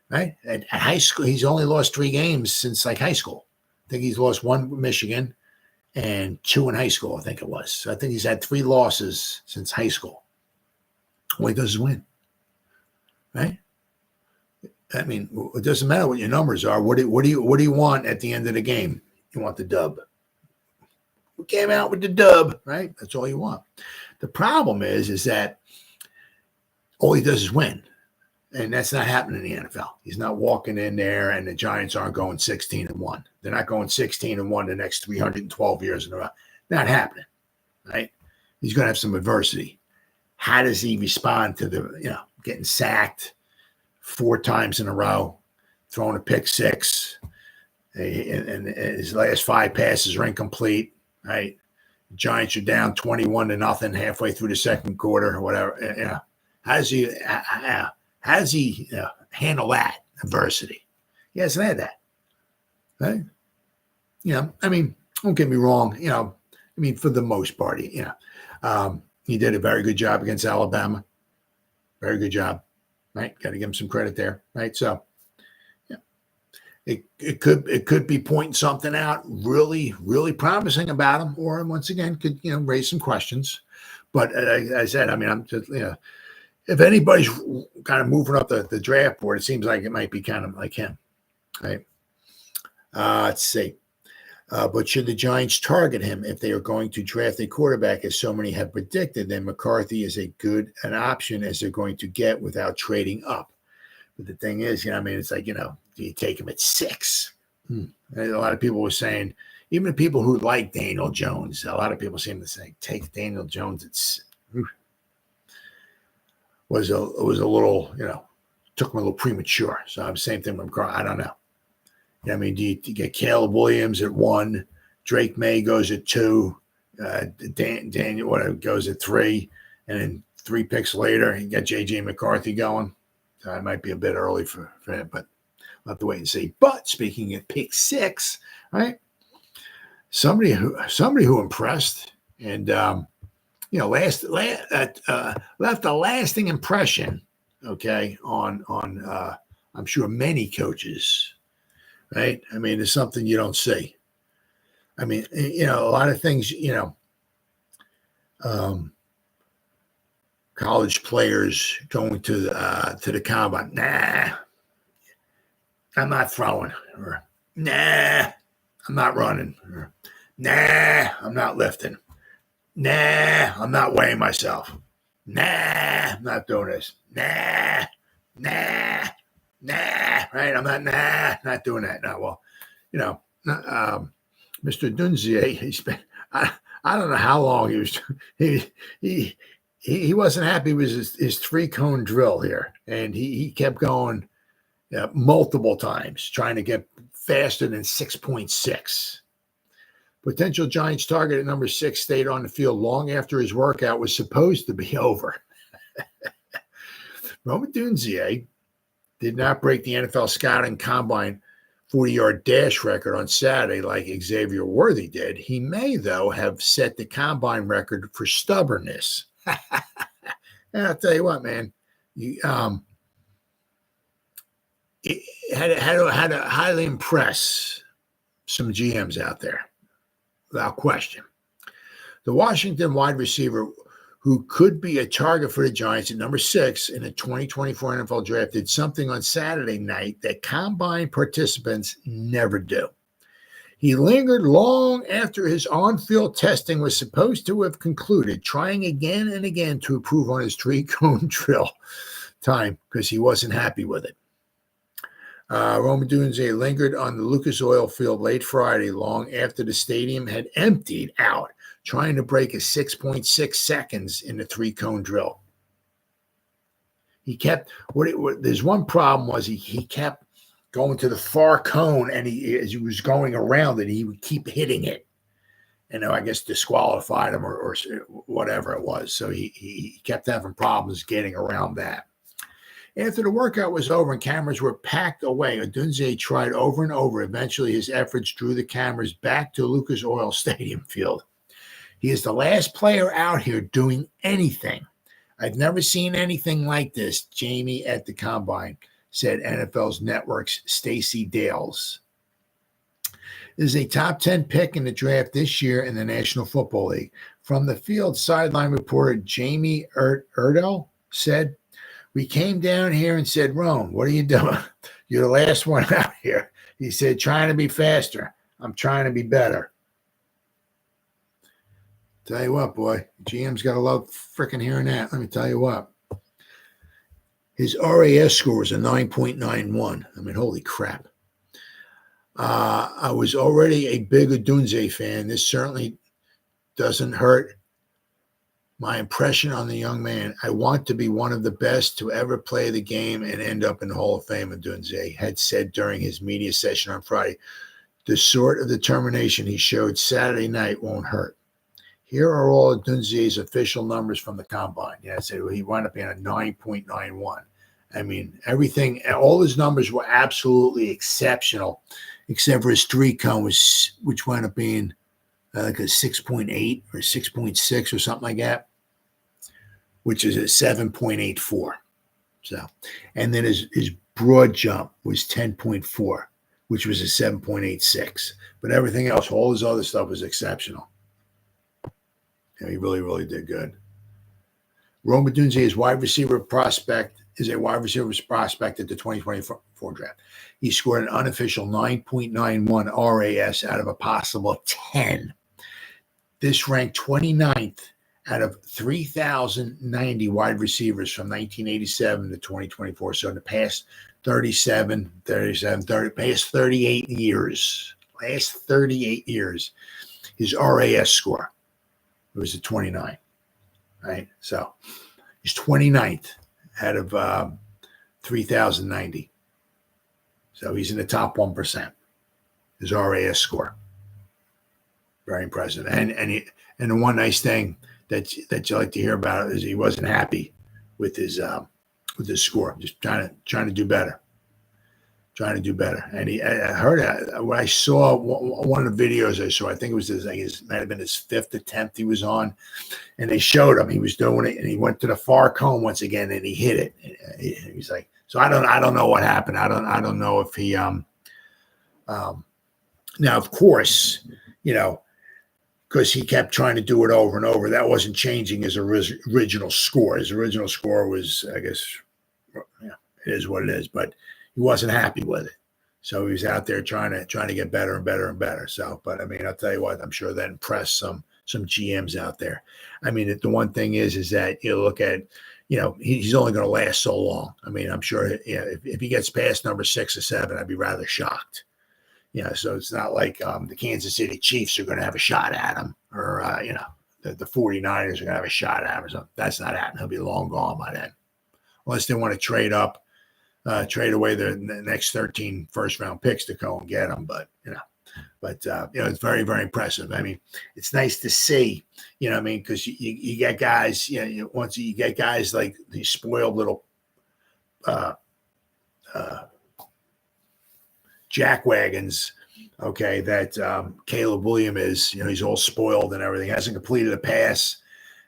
Right? At high school, he's only lost 3 games since high school. I think he's lost 1 with Michigan and 2 in high school, I think it was. So I think he's had 3 losses since high school. All he does is win. Right? I mean, it doesn't matter what your numbers are. What do you want at the end of the game? You want the dub. We came out with the dub, right? That's all you want. The problem is that all he does is win. And that's not happening in the NFL. He's not walking in there, and the Giants aren't going 16-1. They're not going 16-1 the next 312 years in a row. Not happening, right? He's going to have some adversity. How does he respond to getting sacked 4 times in a row, throwing a pick 6, and his last 5 passes are incomplete, right? The Giants are down 21-0 halfway through the 2nd quarter or whatever. How does he? How does he handle that adversity? He hasn't had that, right? I mean, don't get me wrong. For the most part, he did a very good job against Alabama. Very good job, right? Got to give him some credit there, right? So, it could be pointing something out really, really promising about him, or once again could raise some questions. But as I said, I mean, I'm just if anybody's kind of moving up the draft board, it seems like it might be kind of like him, right? Let's see. But should the Giants target him if they are going to draft a quarterback, as so many have predicted, then McCarthy is an option as they're going to get without trading up. But the thing is, it's like, do you take him at 6? A lot of people were saying, even the people who like Daniel Jones, a lot of people seem to say, take Daniel Jones at 6. Was a little, took him a little premature. So I'm same thing with McCarthy. I don't know. I mean, do you get Caleb Williams at 1? Drake May goes at 2. Daniel goes at 3, and then 3 picks later, you got J.J. McCarthy going. So it might be a bit early for him, but we'll have to wait and see. But speaking of pick 6, right? Somebody who impressed and left a lasting impression, okay, on I'm sure many coaches, right? I mean, it's something you don't see. I mean, a lot of things, college players going to the combine. Nah, I'm not throwing. Or nah, I'm not running. Or nah, I'm not lifting. Nah, I'm not weighing myself. Nah, I'm not doing this. Nah, right? I'm not doing that. No, well, Mr. Odunze, he spent, I don't know how long he was, he wasn't happy with his 3-cone drill here. And he kept going multiple times, trying to get faster than 6.6. Potential Giants target at number 6 stayed on the field long after his workout was supposed to be over. Odunze did not break the NFL scouting combine 40-yard dash record on Saturday like Xavier Worthy did. He may, though, have set the combine record for stubbornness. And I'll tell you what, man, it had to highly impress some GMs out there. Without question. The Washington wide receiver who could be a target for the Giants at number 6 in the 2024 NFL draft did something on Saturday night that combine participants never do. He lingered long after his on-field testing was supposed to have concluded, trying again and again to improve on his 3-cone drill time because he wasn't happy with it. Rome Odunze lingered on the Lucas Oil Field late Friday, long after the stadium had emptied out, trying to break a 6.6 seconds in the three-cone drill. He kept there's one problem was he kept going to the far cone, and as he was going around it, he would keep hitting it. And I guess disqualified him or whatever it was. So he kept having problems getting around that. After the workout was over and cameras were packed away, Odunze tried over and over. Eventually, his efforts drew the cameras back to Lucas Oil Stadium field. He is the last player out here doing anything. I've never seen anything like this, Jamie at the Combine, said NFL's Network's Stacey Dales. This is a top 10 pick in the draft this year in the National Football League. From the field, sideline reporter Jamie Erdel said, "We came down here and said, Rome, what are you doing? You're the last one out here." He said, "Trying to be faster. I'm trying to be better." Tell you what, boy, GM's got to love freaking hearing that. Let me tell you what. His RAS score was a 9.91. I mean, holy crap. I was already a big Odunze fan. This certainly doesn't hurt my impression on the young man. I want to be one of the best to ever play the game and end up in the Hall of Fame, Odunze had said during his media session on Friday. The sort of determination he showed Saturday night won't hurt. Here are all Odunze's official numbers from the Combine. Yeah, I said he wound up being a 9.91. I mean, everything, all his numbers were absolutely exceptional, except for his three-cone, which wound up being like a 6.8 or 6.6 or something like that, which is a 7.84. So, and then his broad jump was 10.4, which was a 7.86. But everything else, all his other stuff was exceptional. Yeah, he really, really did good. Rome Odunze is a wide receiver prospect at the 2024 draft. He scored an unofficial 9.91 RAS out of a possible 10. This ranked 29th out of 3,090 wide receivers from 1987 to 2024. So in the past 38 years, his RAS score was a 29, right? So he's 29th out of 3,090. So he's in the top 1%. His RAS score. Very impressive. And the one nice thing that you like to hear about is he wasn't happy with his score. Just trying to do better. Trying to do better. And I heard when I saw one of the videos I saw, I think it was it might have been his 5th attempt he was on, and they showed him he was doing it, and he went to the far cone once again, and he hit it. And he's like, so I don't know what happened. I don't know if he now of course, because he kept trying to do it over and over, that wasn't changing his original score. His original score was, I guess, it is what it is, but he wasn't happy with it. So he was out there trying to get better and better and better. So, but I mean, I'll tell you what, I'm sure that impressed some GMs out there. I mean, the one thing is that you look at, he's only going to last so long. I mean, I'm sure if he gets past number 6 or 7, I'd be rather shocked. So it's not like the Kansas City Chiefs are going to have a shot at him, or the 49ers are going to have a shot at him or something. That's not happening. He'll be long gone by then, unless they want to trade away the next 13 first-round picks to go and get him. But it's very, very impressive. I mean, it's nice to see, because you get guys, once you get guys like these spoiled little jackwagons, okay, that Caleb Williams is, he's all spoiled and everything, hasn't completed a pass,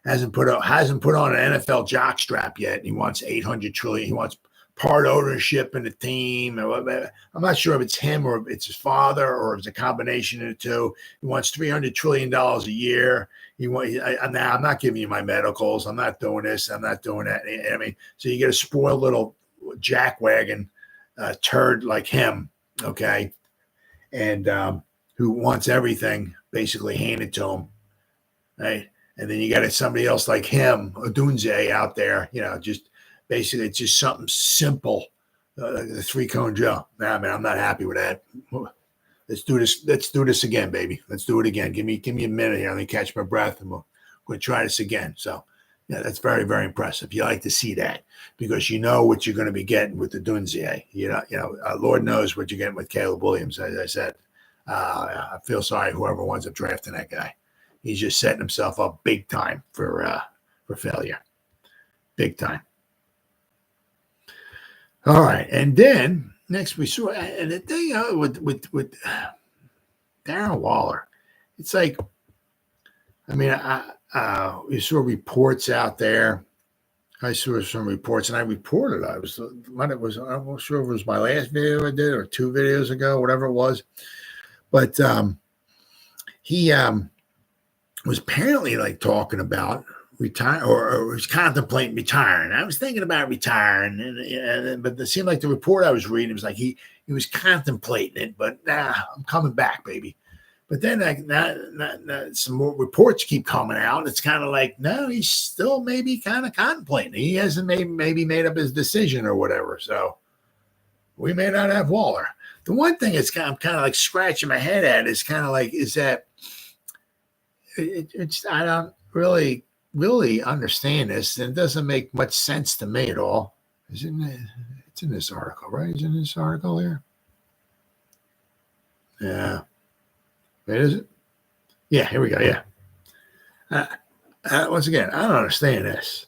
hasn't put on an NFL jockstrap yet. He wants $800 trillion. He wants part ownership in the team. I'm not sure if it's him or if it's his father or if it's a combination of the two. He wants $300 trillion a year. I'm not giving you my medicals. I'm not doing this. I'm not doing that. I mean, so you get a spoiled little jackwagon turd like him, okay, and who wants everything basically handed to him, right? And then you got somebody else like him, Odunze, out there, just basically it's just something simple, The 3-cone Joe. Nah, man, I'm not happy with that. Let's do this. Let's do this again, baby. Let's do it again. Give me a minute here. Let me catch my breath, and we'll try this again. So, yeah, that's very, very impressive. You like to see that because you know what you're going to be getting with the Odunze. Lord knows what you're getting with Caleb Williams. As I said, I feel sorry whoever winds up drafting that guy. He's just setting himself up big time for failure. Big time. All right, and then next we saw, and the thing with Darren Waller, it's like, I mean, we saw reports out there. I saw some reports, and I reported. I'm not sure if it was my last video I did or 2 videos ago, whatever it was, but he was apparently like talking about retire or was contemplating retiring. I was thinking about retiring, but it seemed like the report I was reading was like he was contemplating it, but I'm coming back, baby. But then some more reports keep coming out. It's kind of like, no, he's still maybe kind of contemplating. He hasn't maybe made up his decision or whatever. So we may not have Waller. The one thing I'm kind of like scratching my head at is kind of like, is that it's I don't really understand this, and it doesn't make much sense to me at all. It's in this article, right? Is in this article here? Yeah. Wait, is it? Yeah, here we go. Yeah. Once again, I don't understand this,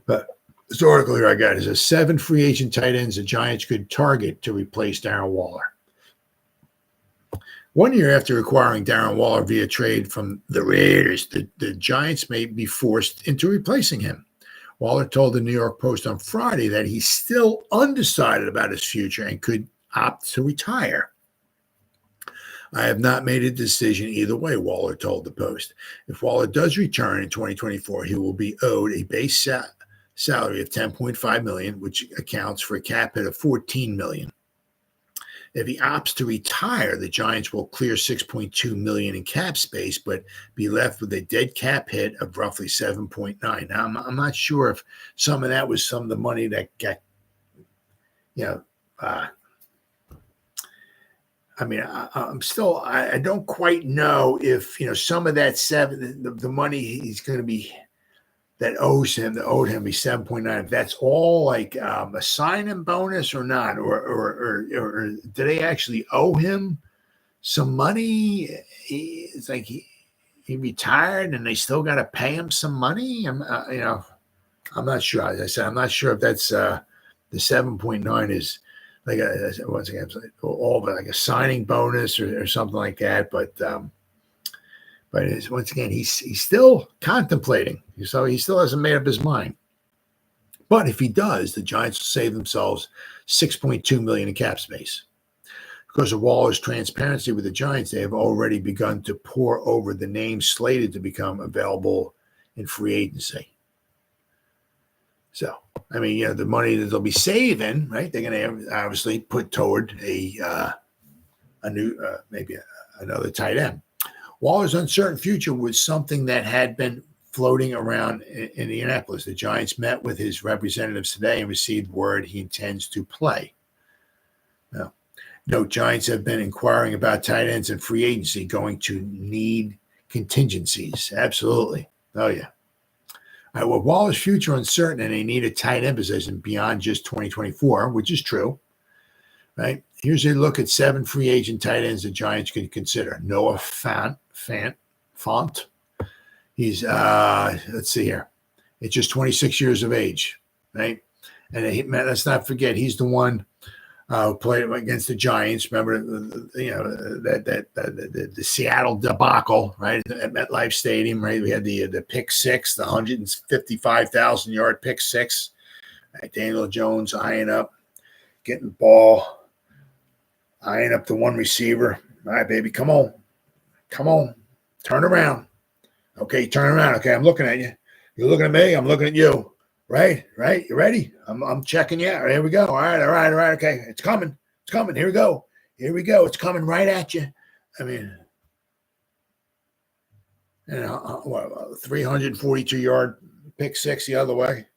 but this article here I got is 7 free agent tight ends the Giants could target to replace Darren Waller. 1 year after acquiring Darren Waller via trade from the Raiders, the Giants may be forced into replacing him. Waller told the New York Post on Friday that he's still undecided about his future and could opt to retire. I have not made a decision either way, Waller told the Post. If Waller does return in 2024, he will be owed a base salary of $10.5 million, which accounts for a cap hit of $14 million. If he opts to retire, the Giants will clear $6.2 million in cap space, but be left with a dead cap hit of roughly $7.9. Now, I'm not sure if some of that was some of the money that got, I don't quite know if, some of that the money he's going to be that owed him be 7.9. If that's all like a sign-in bonus or not, or do they actually owe him some money? It's like he retired and they still got to pay him some money. I'm not sure. As I said, I'm not sure if that's the 7.9 is like once again all of it, like a signing bonus or something like that. But once again, he's still contemplating. So he still hasn't made up his mind. But if he does, the Giants will save themselves $6.2 million in cap space. Because of Waller's transparency with the Giants, they have already begun to pour over the names slated to become available in free agency. So, the money that they'll be saving, right? They're going to obviously put toward a new, maybe another tight end. Waller's uncertain future was something that had been floating around in Indianapolis. The Giants met with his representatives today and received word he intends to play. Now, note, Giants have been inquiring about tight ends in free agency, going to need contingencies. Absolutely. Oh, yeah. All right, well, Waller's future uncertain, and they need a tight end position beyond just 2024, which is true. Right? Here's a look at 7 free agent tight ends the Giants could consider. Noah Fant. He's let's see here. It's just 26 years of age, right? And let's not forget, he's the one who played against the Giants. Remember, the Seattle debacle, right? At MetLife Stadium, right? We had the pick six, the 155,000-yard pick six. Right? Daniel Jones eyeing up, getting the ball, eyeing up the one receiver. All right, baby, come on, turn around. Okay, turn around. Okay, I'm looking at you. You're looking at me. I'm looking at you. Right. You ready? I'm checking you out. Here we go. All right. Okay, it's coming. Here we go. It's coming right at you. 342-yard pick six the other way.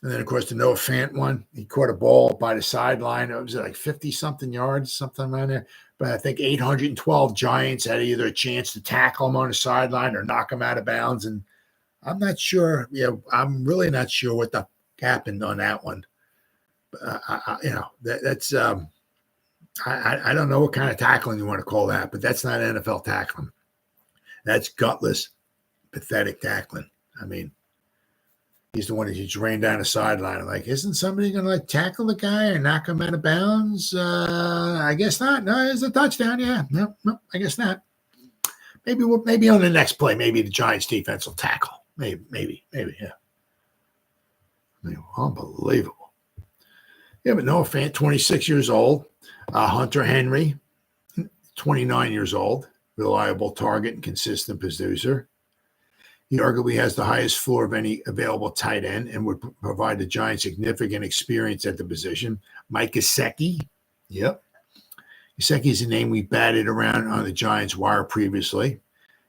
And then, of course, the Noah Fant one, he caught a ball by the sideline. It was like 50-something yards, something around there. But I think 812 Giants had either a chance to tackle him on the sideline or knock him out of bounds. And I'm not sure. I'm really not sure what happened on that one. That's I don't know what kind of tackling you want to call that, but that's not NFL tackling. That's gutless, pathetic tackling. I mean, he's the one that just ran down the sideline. I'm like, isn't somebody going to tackle the guy or knock him out of bounds? I guess not. No, it's a touchdown. Yeah, no, I guess not. Maybe on the next play, maybe the Giants defense will tackle. Maybe, yeah. I mean, unbelievable. Yeah, but Noah Fant, 26 years old. Hunter Henry, 29 years old. Reliable target and consistent producer. He arguably has the highest floor of any available tight end and would provide the Giants significant experience at the position. Mike Gesicki. Yep. Gesicki is a name we batted around on the Giants wire previously.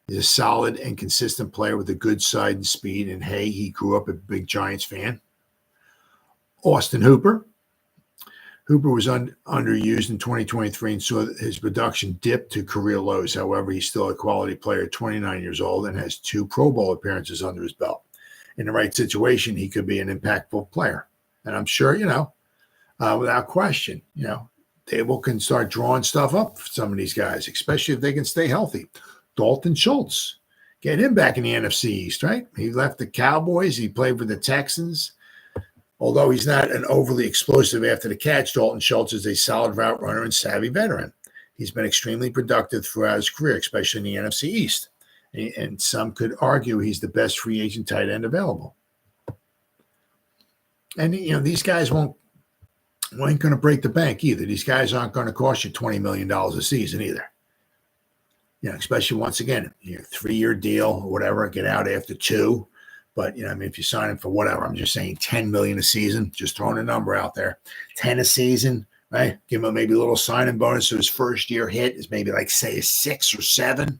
He's a solid and consistent player with a good side and speed. And hey, he grew up a big Giants fan. Austin Hooper. Hooper was underused in 2023 and saw his production dip to career lows. However, he's still a quality player, 29 years old, and has 2 Pro Bowl appearances under his belt. In the right situation, he could be an impactful player. And I'm sure, without question, Dable can start drawing stuff up for some of these guys, especially if they can stay healthy. Dalton Schultz, get him back in the NFC East, right? He left the Cowboys. He played with the Texans. Although he's not an overly explosive after the catch, Dalton Schultz is a solid route runner and savvy veteran. He's been extremely productive throughout his career, especially in the NFC East. And some could argue he's the best free agent tight end available. And, these guys ain't going to break the bank either. These guys aren't going to cost you $20 million a season either. Especially once again, 3-year deal or whatever, get out after 2. But, if you sign him for whatever, I'm just saying $10 million a season, just throwing a number out there, 10 a season, right? Give him maybe a little signing bonus. So his first year hit is maybe say a 6 or 7,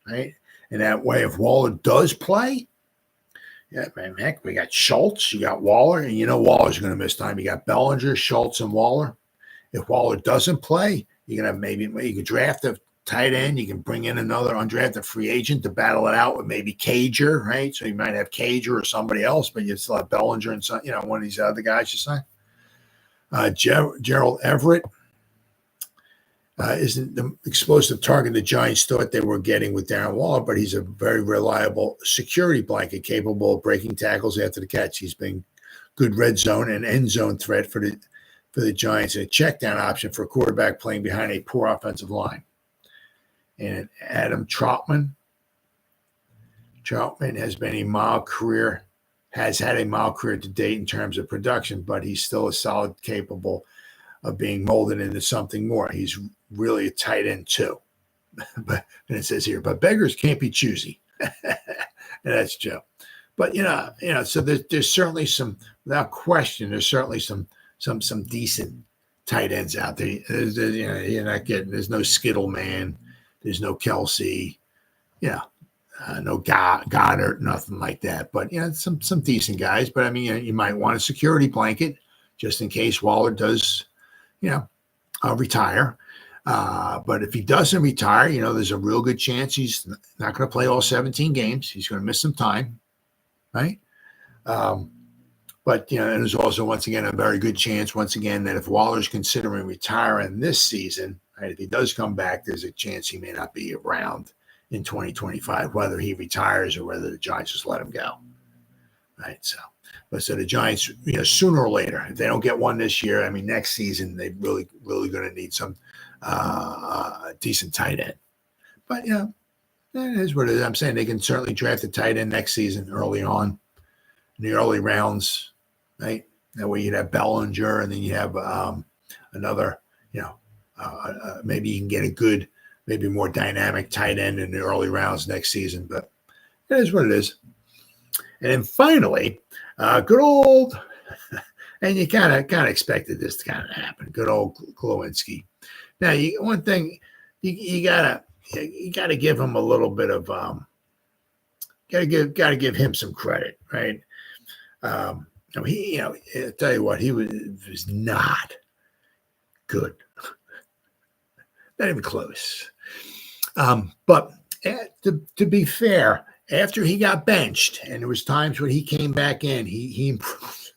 right? And that way, if Waller does play, heck, we got Schultz, you got Waller, and Waller's going to miss time. You got Bellinger, Schultz, and Waller. If Waller doesn't play, you're going to have you could draft a tight end. You can bring in another undrafted free agent to battle it out with maybe Cager, right? So you might have Cager or somebody else, but you still have Bellinger and some, one of these other guys you sign. Gerald Everett isn't the explosive target the Giants thought they were getting with Darren Waller, but he's a very reliable security blanket capable of breaking tackles after the catch. He's been good red zone and end zone threat for the Giants, and a check down option for a quarterback playing behind a poor offensive line. And Adam Troutman. Troutman has had a mild career to date in terms of production, but he's still a solid, capable of being molded into something more. He's really a tight end too. But and it says here, but beggars can't be choosy. And that's Joe. But so there's certainly some, without question, there's certainly some decent tight ends out there. You're not getting, there's no Skittle man. There's no Kelsey, no Goddard, nothing like that. But, some decent guys. But, you might want a security blanket just in case Waller does, retire. But if he doesn't retire, there's a real good chance he's not going to play all 17 games. He's going to miss some time, right? But, and there's also, once again, a very good chance, that if Waller's considering retiring this season, right, if he does come back, there's a chance he may not be around in 2025, whether he retires or whether the Giants just let him go. Right. So the Giants, sooner or later, if they don't get one this year, next season, they're really, really going to need some decent tight end. But, it is what it is. I'm saying they can certainly draft a tight end next season early on in the early rounds. Right. That way you'd have Bellinger and then you have another, maybe you can get a good, maybe more dynamic tight end in the early rounds next season, but it is what it is. And then finally, good old, and you kind of expected this to kind of happen. Good old Glowinski. Now, one thing you gotta give him a little bit of gotta give him some credit, right? I mean, I'll tell you what, he was not good, not even close. But to be fair, after he got benched, and there was times when he came back in, he improved.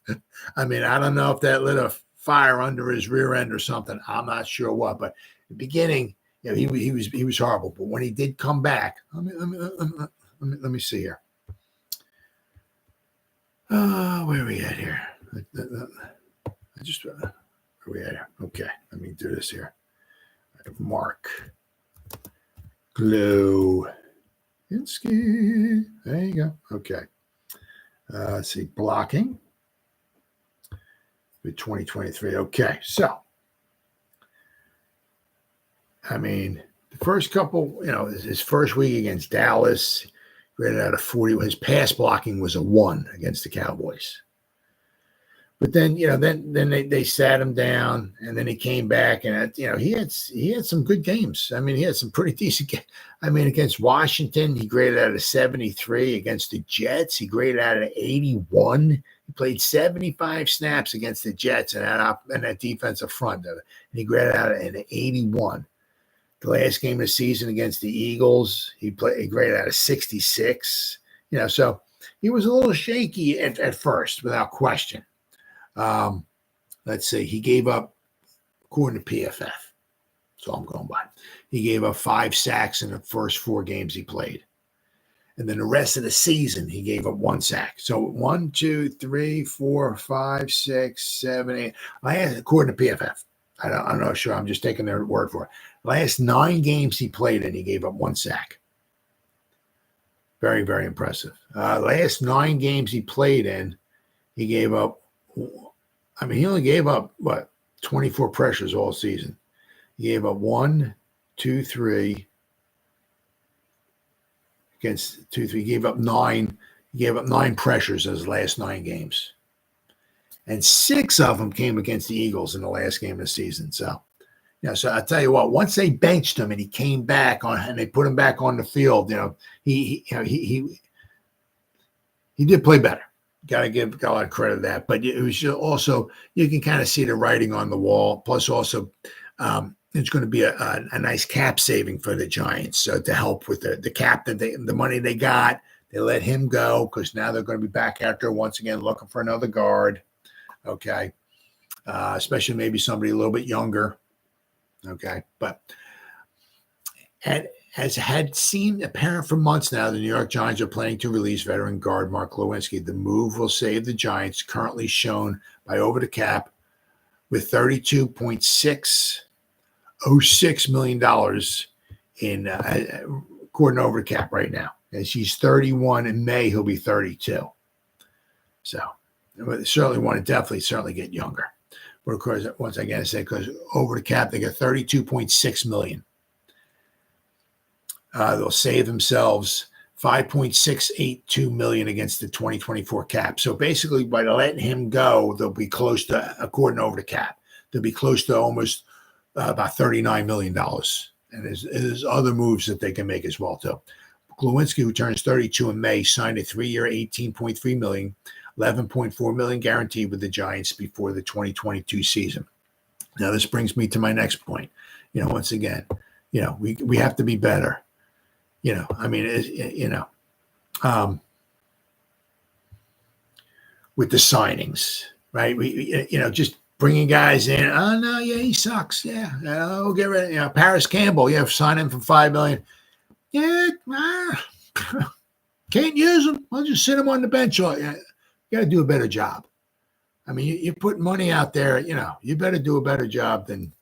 I mean, I don't know if that lit a fire under his rear end or something. I'm not sure what, but the beginning, he was horrible. But when he did come back, let me see here. Where are we at here? Where are we at here? Okay, let me do this here. I have Mark Glowinski. There you go. Okay. Let's see, blocking with 2023. Okay, so I mean, the first couple, his first week against Dallas, graded out of 40. His pass blocking was a 1 against the Cowboys. But then, then they sat him down, and then he came back, and he had some good games. I mean, he had some pretty decent games. I mean, against Washington, he graded out of 73. Against the Jets, he graded out of 81. He played 75 snaps against the Jets and that defensive front of it, and he graded out an 81. The last game of the season against the Eagles, he graded out of 66. So he was a little shaky at first, without question. Let's see, he gave up, according to PFF, that's all I'm going by, he gave up 5 sacks in the first 4 games he played. And then the rest of the season, he gave up 1 sack. So 1, 2, 3, 4, 5, 6, 7, 8. According to PFF. I'm not sure. I'm just taking their word for it. Last 9 games he played in, he gave up 1 sack. Very, very impressive. Last 9 games he played in, he gave up, he only gave up, 24 pressures all season. He gave up 1, 2, 3. Against 2, 3. He gave up 9. He gave up 9 pressures in his last 9 games. And 6 of them came against the Eagles in the last game of the season. So, so I tell you what, once they benched him and he came back and they put him back on the field, he did play better. Got to give a lot of credit to that. But it was also, you can kind of see the writing on the wall. Plus, also, it's going to be a nice cap saving for the Giants. So to help with the cap the money they got, they let him go because now they're going to be back out there once again looking for another guard. Okay. Especially maybe somebody a little bit younger. Okay. But as had seemed apparent for months now, the New York Giants are planning to release veteran guard Mark Glowinski. The move will save the Giants, currently shown by over the cap with $32.606 million in according to over the cap right now. As he's 31 in May, he'll be 32. So certainly want to certainly get younger. But of course, once again, I say because over the cap, they got $32.6 million. They'll save themselves $5.682 million against the 2024 cap. So basically, by letting him go, they'll be close to, according to over the cap, they'll be close to almost about $39 million. And there's other moves that they can make as well, too. Glowinski, who turns 32 in May, signed a 3-year, $18.3 million, $11.4 million guaranteed with the Giants before the 2022 season. Now, this brings me to my next point. Once again, we have to be better. With the signings, right? We just bringing guys in. Oh no, yeah, he sucks. Yeah, we'll get rid of Paris Campbell. Yeah, sign him for $5 million. Yeah, can't use him. I'll just sit him on the bench. You got to do a better job. I mean, you put money out there. You better do a better job than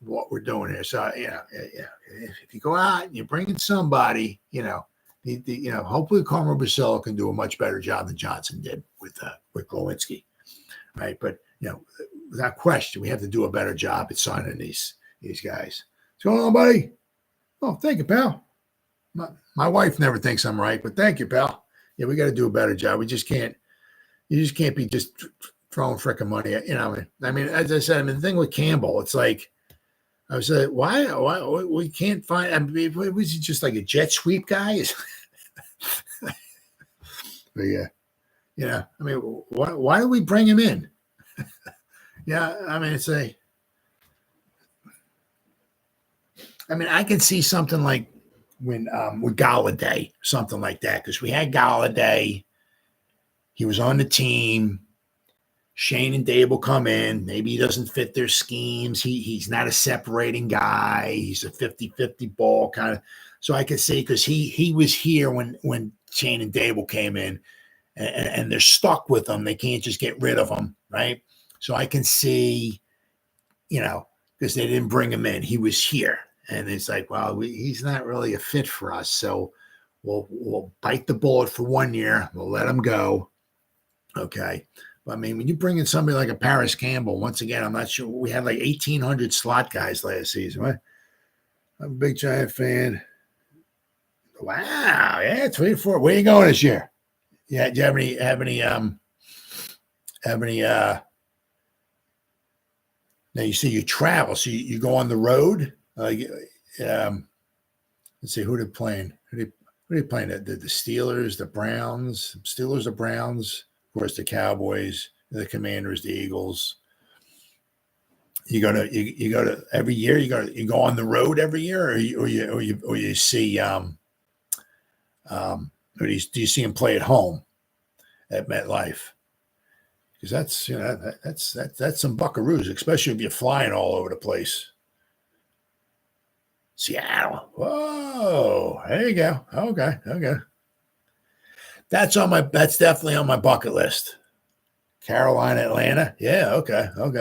what we're doing here. So, if you go out and you bring in somebody, hopefully Carmel Basillo can do a much better job than Johnson did with Glowinski, right? But without question, we have to do a better job at signing these guys. What's going on, buddy? Oh, thank you, pal. My wife never thinks I'm right, but thank you, pal. Yeah, we got to do a better job. We just can't. You just can't be just throwing frickin' money at, I mean, as I said, the thing with Campbell, it's like, I was like, why we can't find, was he just like a jet sweep guy? But yeah, I mean, why do we bring him in? Yeah, I mean, I can see something like when with Golladay, something like that, because we had Golladay. He was on the team. Shane and Dave will come in. Maybe he doesn't fit their schemes. He's not a separating guy. He's a 50-50 ball kind of. So I could see, because he was here when Shane and Dave came in, and they're stuck with him. They can't just get rid of him, right? So I can see, because they didn't bring him in. He was here. And it's like, well, he's not really a fit for us. So we'll bite the bullet for 1 year. We'll let him go. Okay. But I mean, when you bring in somebody like a Paris Campbell, once again, I'm not sure. We had like 1,800 slot guys last season, right? I'm a big Giant fan. Wow. Yeah, 3-4. Where are you going this year? Yeah. Do you have any, now you say you travel, so you go on the road. Let's see, who they playing? Who they playing? The Steelers, the Browns, the Browns, of course, the Cowboys, the Commanders, the Eagles. You go to every year. You go on the road every year, or you see or do you see him play at home at MetLife? Because that's some buckaroos, especially if you're flying all over the place. Seattle. Whoa. There you go. Okay. That's definitely on my bucket list. Carolina, Atlanta. Yeah. Okay. All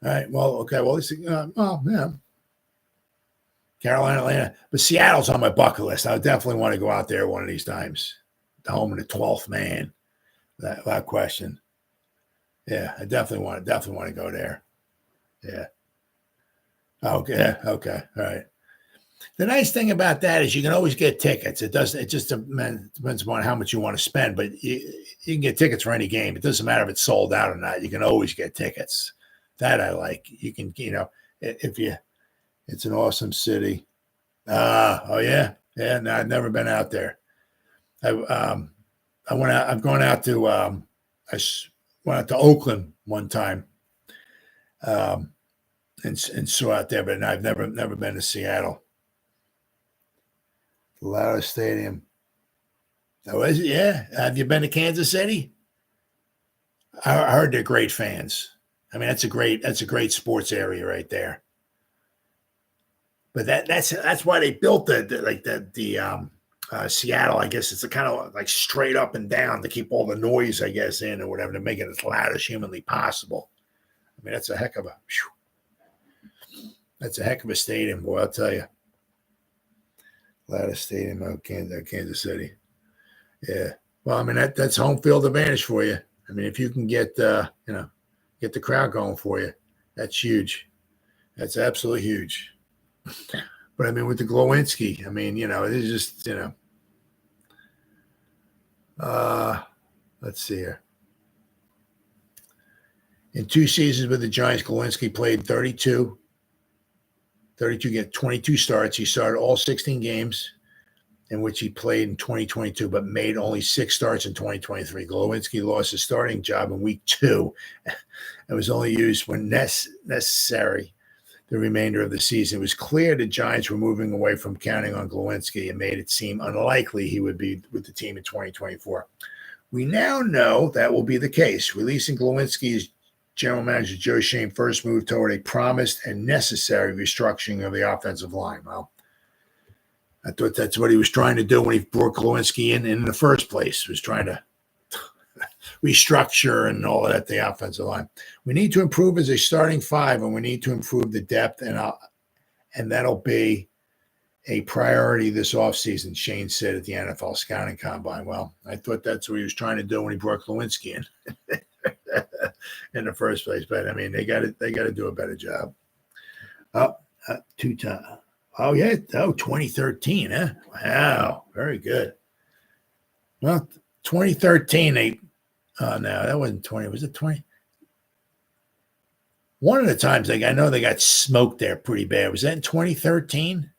right. Well, okay. Well, yeah. Carolina, Atlanta. But Seattle's on my bucket list. I definitely want to go out there one of these times. The home of the 12th man. That question. Yeah, I definitely want to go there. Yeah. Okay. All right. The nice thing about that is you can always get tickets. It just depends upon how much you want to spend, but you can get tickets for any game. It doesn't matter if it's sold out or not. You can always get tickets. That I like. You can, it's an awesome city. Oh yeah. Yeah. No, I've never been out there. I went out. I've gone out to, went out to Oakland one time, and saw out there, but I've never been to Seattle. The loudest stadium. Oh, is it? Yeah. Have you been to Kansas City? I heard they're great fans. I mean, that's a great sports area right there. But that's why they built the Seattle. I guess it's a kind of like straight up and down to keep all the noise, I guess, in or whatever, to make it as loud as humanly possible. I mean, that's a heck of a stadium, boy. I'll tell you. Loudest stadium of Kansas City. Yeah. Well, I mean, that's home field advantage for you. I mean, if you can get the crowd going for you, that's huge. That's absolutely huge. But I mean, with the Glowinski, I mean, it's just, let's see here. In 2 seasons with the Giants, Glowinski played 32, get 22 starts. He started all 16 games in which he played in 2022, but made only 6 starts in 2023. Glowinski lost his starting job in week 2 and was only used when necessary the remainder of the season. It was clear the Giants were moving away from counting on Glowinski and made it seem unlikely he would be with the team in 2024. We now know that will be the case. Releasing Glowinski as General Manager Joe Schoen first moved toward a promised and necessary restructuring of the offensive line. Well, I thought that's what he was trying to do when he brought Glowinski in the first place, was trying to restructure and all of that, the offensive line. We need to improve as a starting 5, and we need to improve the depth, and that'll be a priority this offseason, Shane said at the NFL Scouting Combine. Well, I thought that's what he was trying to do when he brought Glowinski in. In the first place, but I mean, they got to do a better job. 2 times. Oh yeah. 2013. Huh? Wow. Very good. Well, 2013. No, that wasn't 20. Was it 20? One of the times I know they got smoked there pretty bad. Was that in 2013?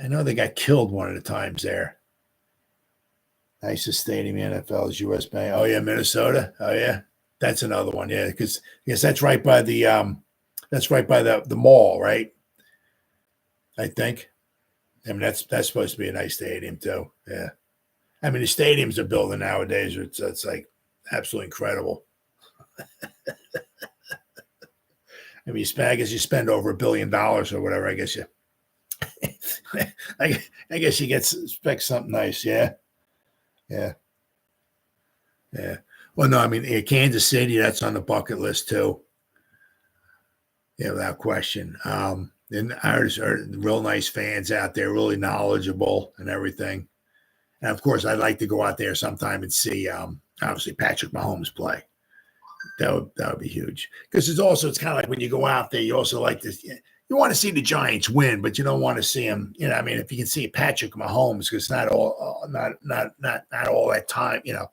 I know they got killed one of the times there. Nicest stadium in the NFL is US Bank. Oh yeah, Minnesota. Oh yeah, that's another one. Yeah, because yes, that's right by the mall, right? I think. I mean, that's supposed to be a nice stadium too. Yeah. I mean, the stadiums are building nowadays. It's like absolutely incredible. I mean, I guess you spend over $1 billion or whatever. I guess I guess you expect something nice. Yeah. Yeah. Yeah. Well, no, I mean, Kansas City, that's on the bucket list too. Yeah, without question. And ours are real nice fans out there, really knowledgeable and everything. And of course, I'd like to go out there sometime and see, obviously, Patrick Mahomes play. That would be huge. Because it's kind of like when you go out there, you also like this. You want to see the Giants win, but you don't want to see them. You know, I mean, if you can see Patrick Mahomes, because not all that time. You know,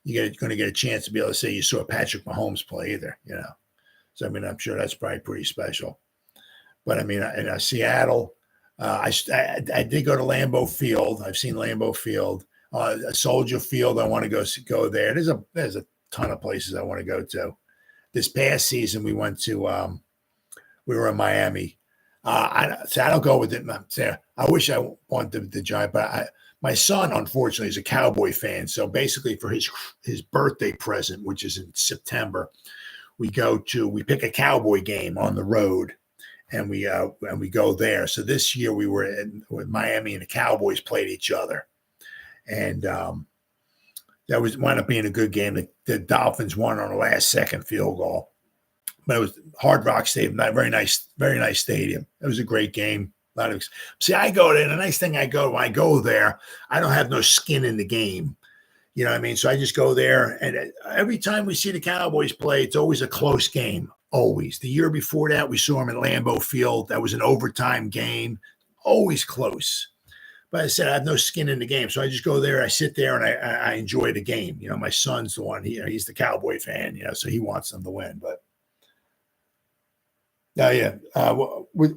you're going to get a chance to be able to say you saw Patrick Mahomes play either. You know, so I mean, I'm sure that's probably pretty special. But I mean, in Seattle, I did go to Lambeau Field. I've seen Lambeau Field, Soldier Field. I want to go there. There's a ton of places I want to go to. This past season, we went to. We were in Miami. I don't go with it. I wish I wanted the Giant, but my son, unfortunately, is a Cowboy fan. So basically, for his birthday present, which is in September, we pick a Cowboy game on the road, and we go there. So this year we were with Miami, and the Cowboys played each other, and that wound up being a good game. The Dolphins won on the last second field goal. But it was Hard Rock Stadium, very nice stadium. It was a great game. I go there. The nice thing when I go there, I don't have no skin in the game. You know what I mean? So I just go there, and every time we see the Cowboys play, it's always a close game. Always. The year before that, we saw them at Lambeau Field. That was an overtime game. Always close. But I said I have no skin in the game, so I just go there. I sit there and I enjoy the game. You know, my son's the one. He's the Cowboy fan. You know, so he wants them to win, but. Yeah. When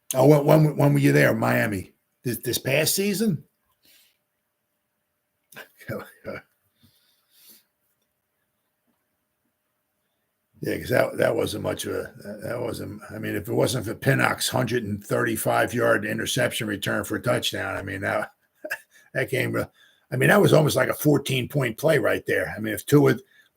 were you there, Miami? This past season? Yeah, because that wasn't much of that wasn't. I mean, if it wasn't for Pinnock's 135-yard interception return for a touchdown, I mean that game. I mean, that was almost like a 14-point play right there. I mean,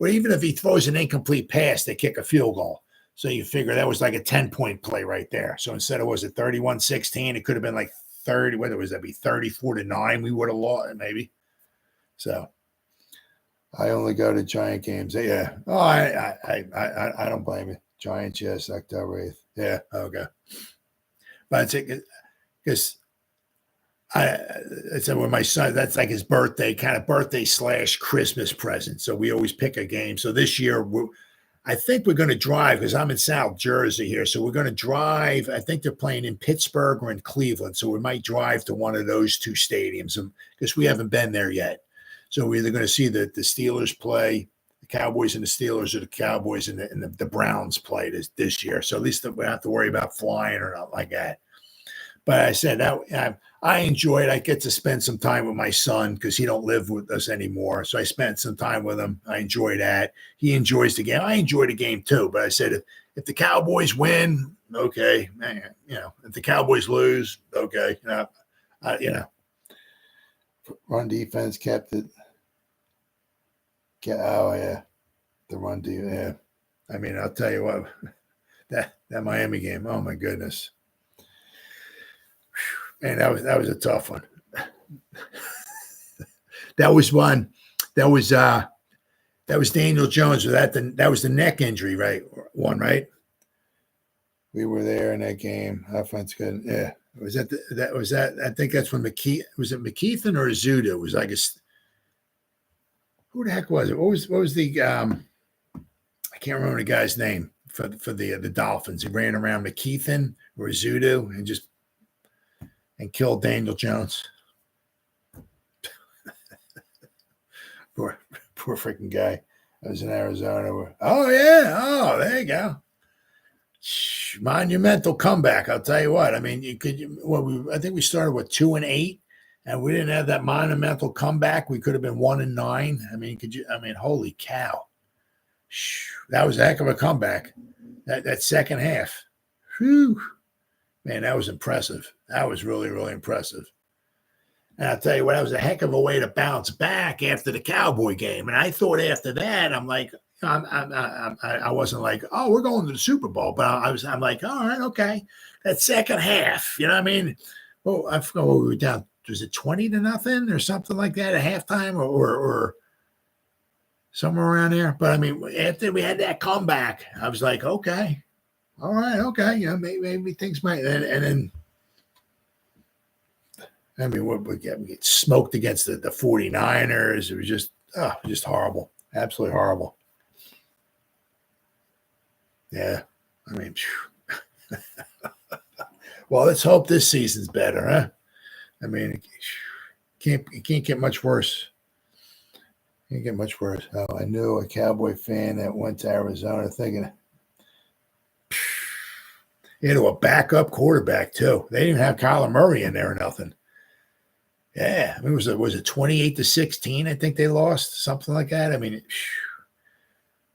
even if he throws an incomplete pass, they kick a field goal. So you figure that was like a 10-point play right there. So instead of, was it 31-16, it could have been like 30. Whether it was that be 34-9, we would have lost maybe. So I only go to Giant games. Yeah. Oh, I don't blame you. Giants, yes, October 8th. Yeah. Okay. But it's because I said with my son, that's like his birthday / Christmas present. So we always pick a game. So this year, I think we're going to drive because I'm in South Jersey here. So we're going to drive. I think they're playing in Pittsburgh or in Cleveland. So we might drive to one of those two stadiums because we haven't been there yet. So we're either going to see the Steelers play, the Cowboys and the Steelers, or the Cowboys and the Browns play this year. So at least we don't have to worry about flying or not like that. But I said that I enjoy it. I get to spend some time with my son because he don't live with us anymore. So I spent some time with him. I enjoy that. He enjoys the game. I enjoy the game too. But I said if the Cowboys win, okay, man, you know. If the Cowboys lose, okay, you know. Run defense kept it. Oh yeah, the run defense. Yeah, I mean, I'll tell you what, that Miami game. Oh my goodness. Man, that was a tough one. That was one. That was Daniel Jones. That was the neck injury, right? Right? We were there in that game. Offense good. Yeah. Was that? I think that's when was it McKeithen or Azuda? It was like who the heck was it? What was the I can't remember the guy's name for the Dolphins. He ran around McKeithen or Azuda and killed Daniel Jones. poor freaking guy. I was in Arizona. Oh yeah. Oh, there you go. monumental comeback. I'll tell you what. I mean, I think we started with 2-8, and we didn't have that monumental comeback. We could have been 1-9. I mean, holy cow. That was a heck of a comeback. That second half. Whew. Man, that was impressive. That was really, really impressive. And I'll tell you what, that was a heck of a way to bounce back after the Cowboy game. And I thought after that, I'm like, I wasn't like, oh, we're going to the Super Bowl, but I'm like, all right, okay. That second half, you know what I mean? Well, I forgot what we were down. Was it 20-0 or something like that at halftime or somewhere around there? But I mean, after we had that comeback, I was like, okay, all right, okay, you know, maybe things might. And then, I mean, we get smoked against the 49ers. It was just horrible, absolutely horrible. Yeah, I mean, well, let's hope this season's better, huh? I mean, it can't get much worse. Can't get much worse. Oh, I knew a Cowboy fan that went to Arizona thinking, a backup quarterback too. They didn't even have Kyler Murray in there or nothing. Yeah, I mean, was it 28-16? I think they lost, something like that. I mean,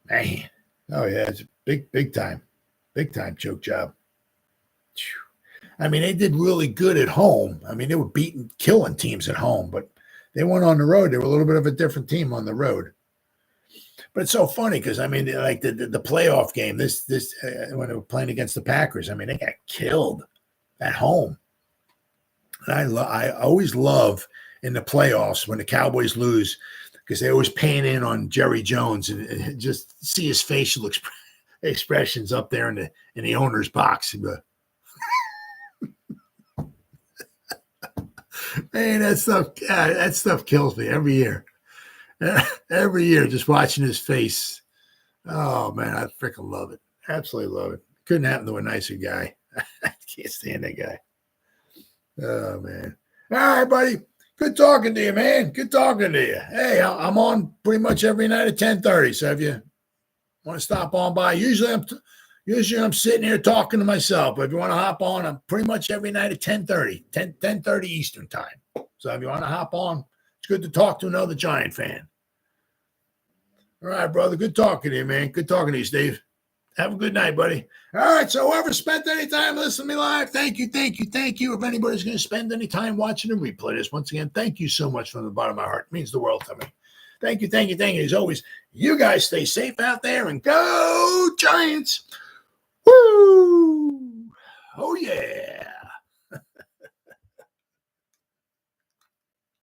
man, oh yeah, it's a big time choke job. I mean, they did really good at home. I mean, they were killing teams at home, but they went on the road. They were a little bit of a different team on the road. But it's so funny because, I mean, like the playoff game, this when they were playing against the Packers, I mean, they got killed at home. And I always love in the playoffs when the Cowboys lose because they always pan in on Jerry Jones and just see his facial expressions up there in the owner's box. Man, that stuff kills me every year. Every year, just watching his face. Oh, man, I freaking love it. Absolutely love it. Couldn't happen to a nicer guy. I can't stand that guy. Oh, man. All right, buddy. Good talking to you, man. Good talking to you. Hey, I'm on pretty much every night at 10:30. So if you want to stop on by, usually I'm sitting here talking to myself. But if you want to hop on, I'm pretty much every night at 10:30, 10:30 Eastern time. So if you want to hop on, it's good to talk to another Giant fan. All right, brother. Good talking to you, man. Good talking to you, Steve. Have a good night, buddy. All right, so whoever spent any time listening to me live, thank you. If anybody's going to spend any time watching and replay this, once again, thank you so much from the bottom of my heart. It means the world to me. Thank you. As always, you guys stay safe out there and go Giants. Woo! Oh, yeah.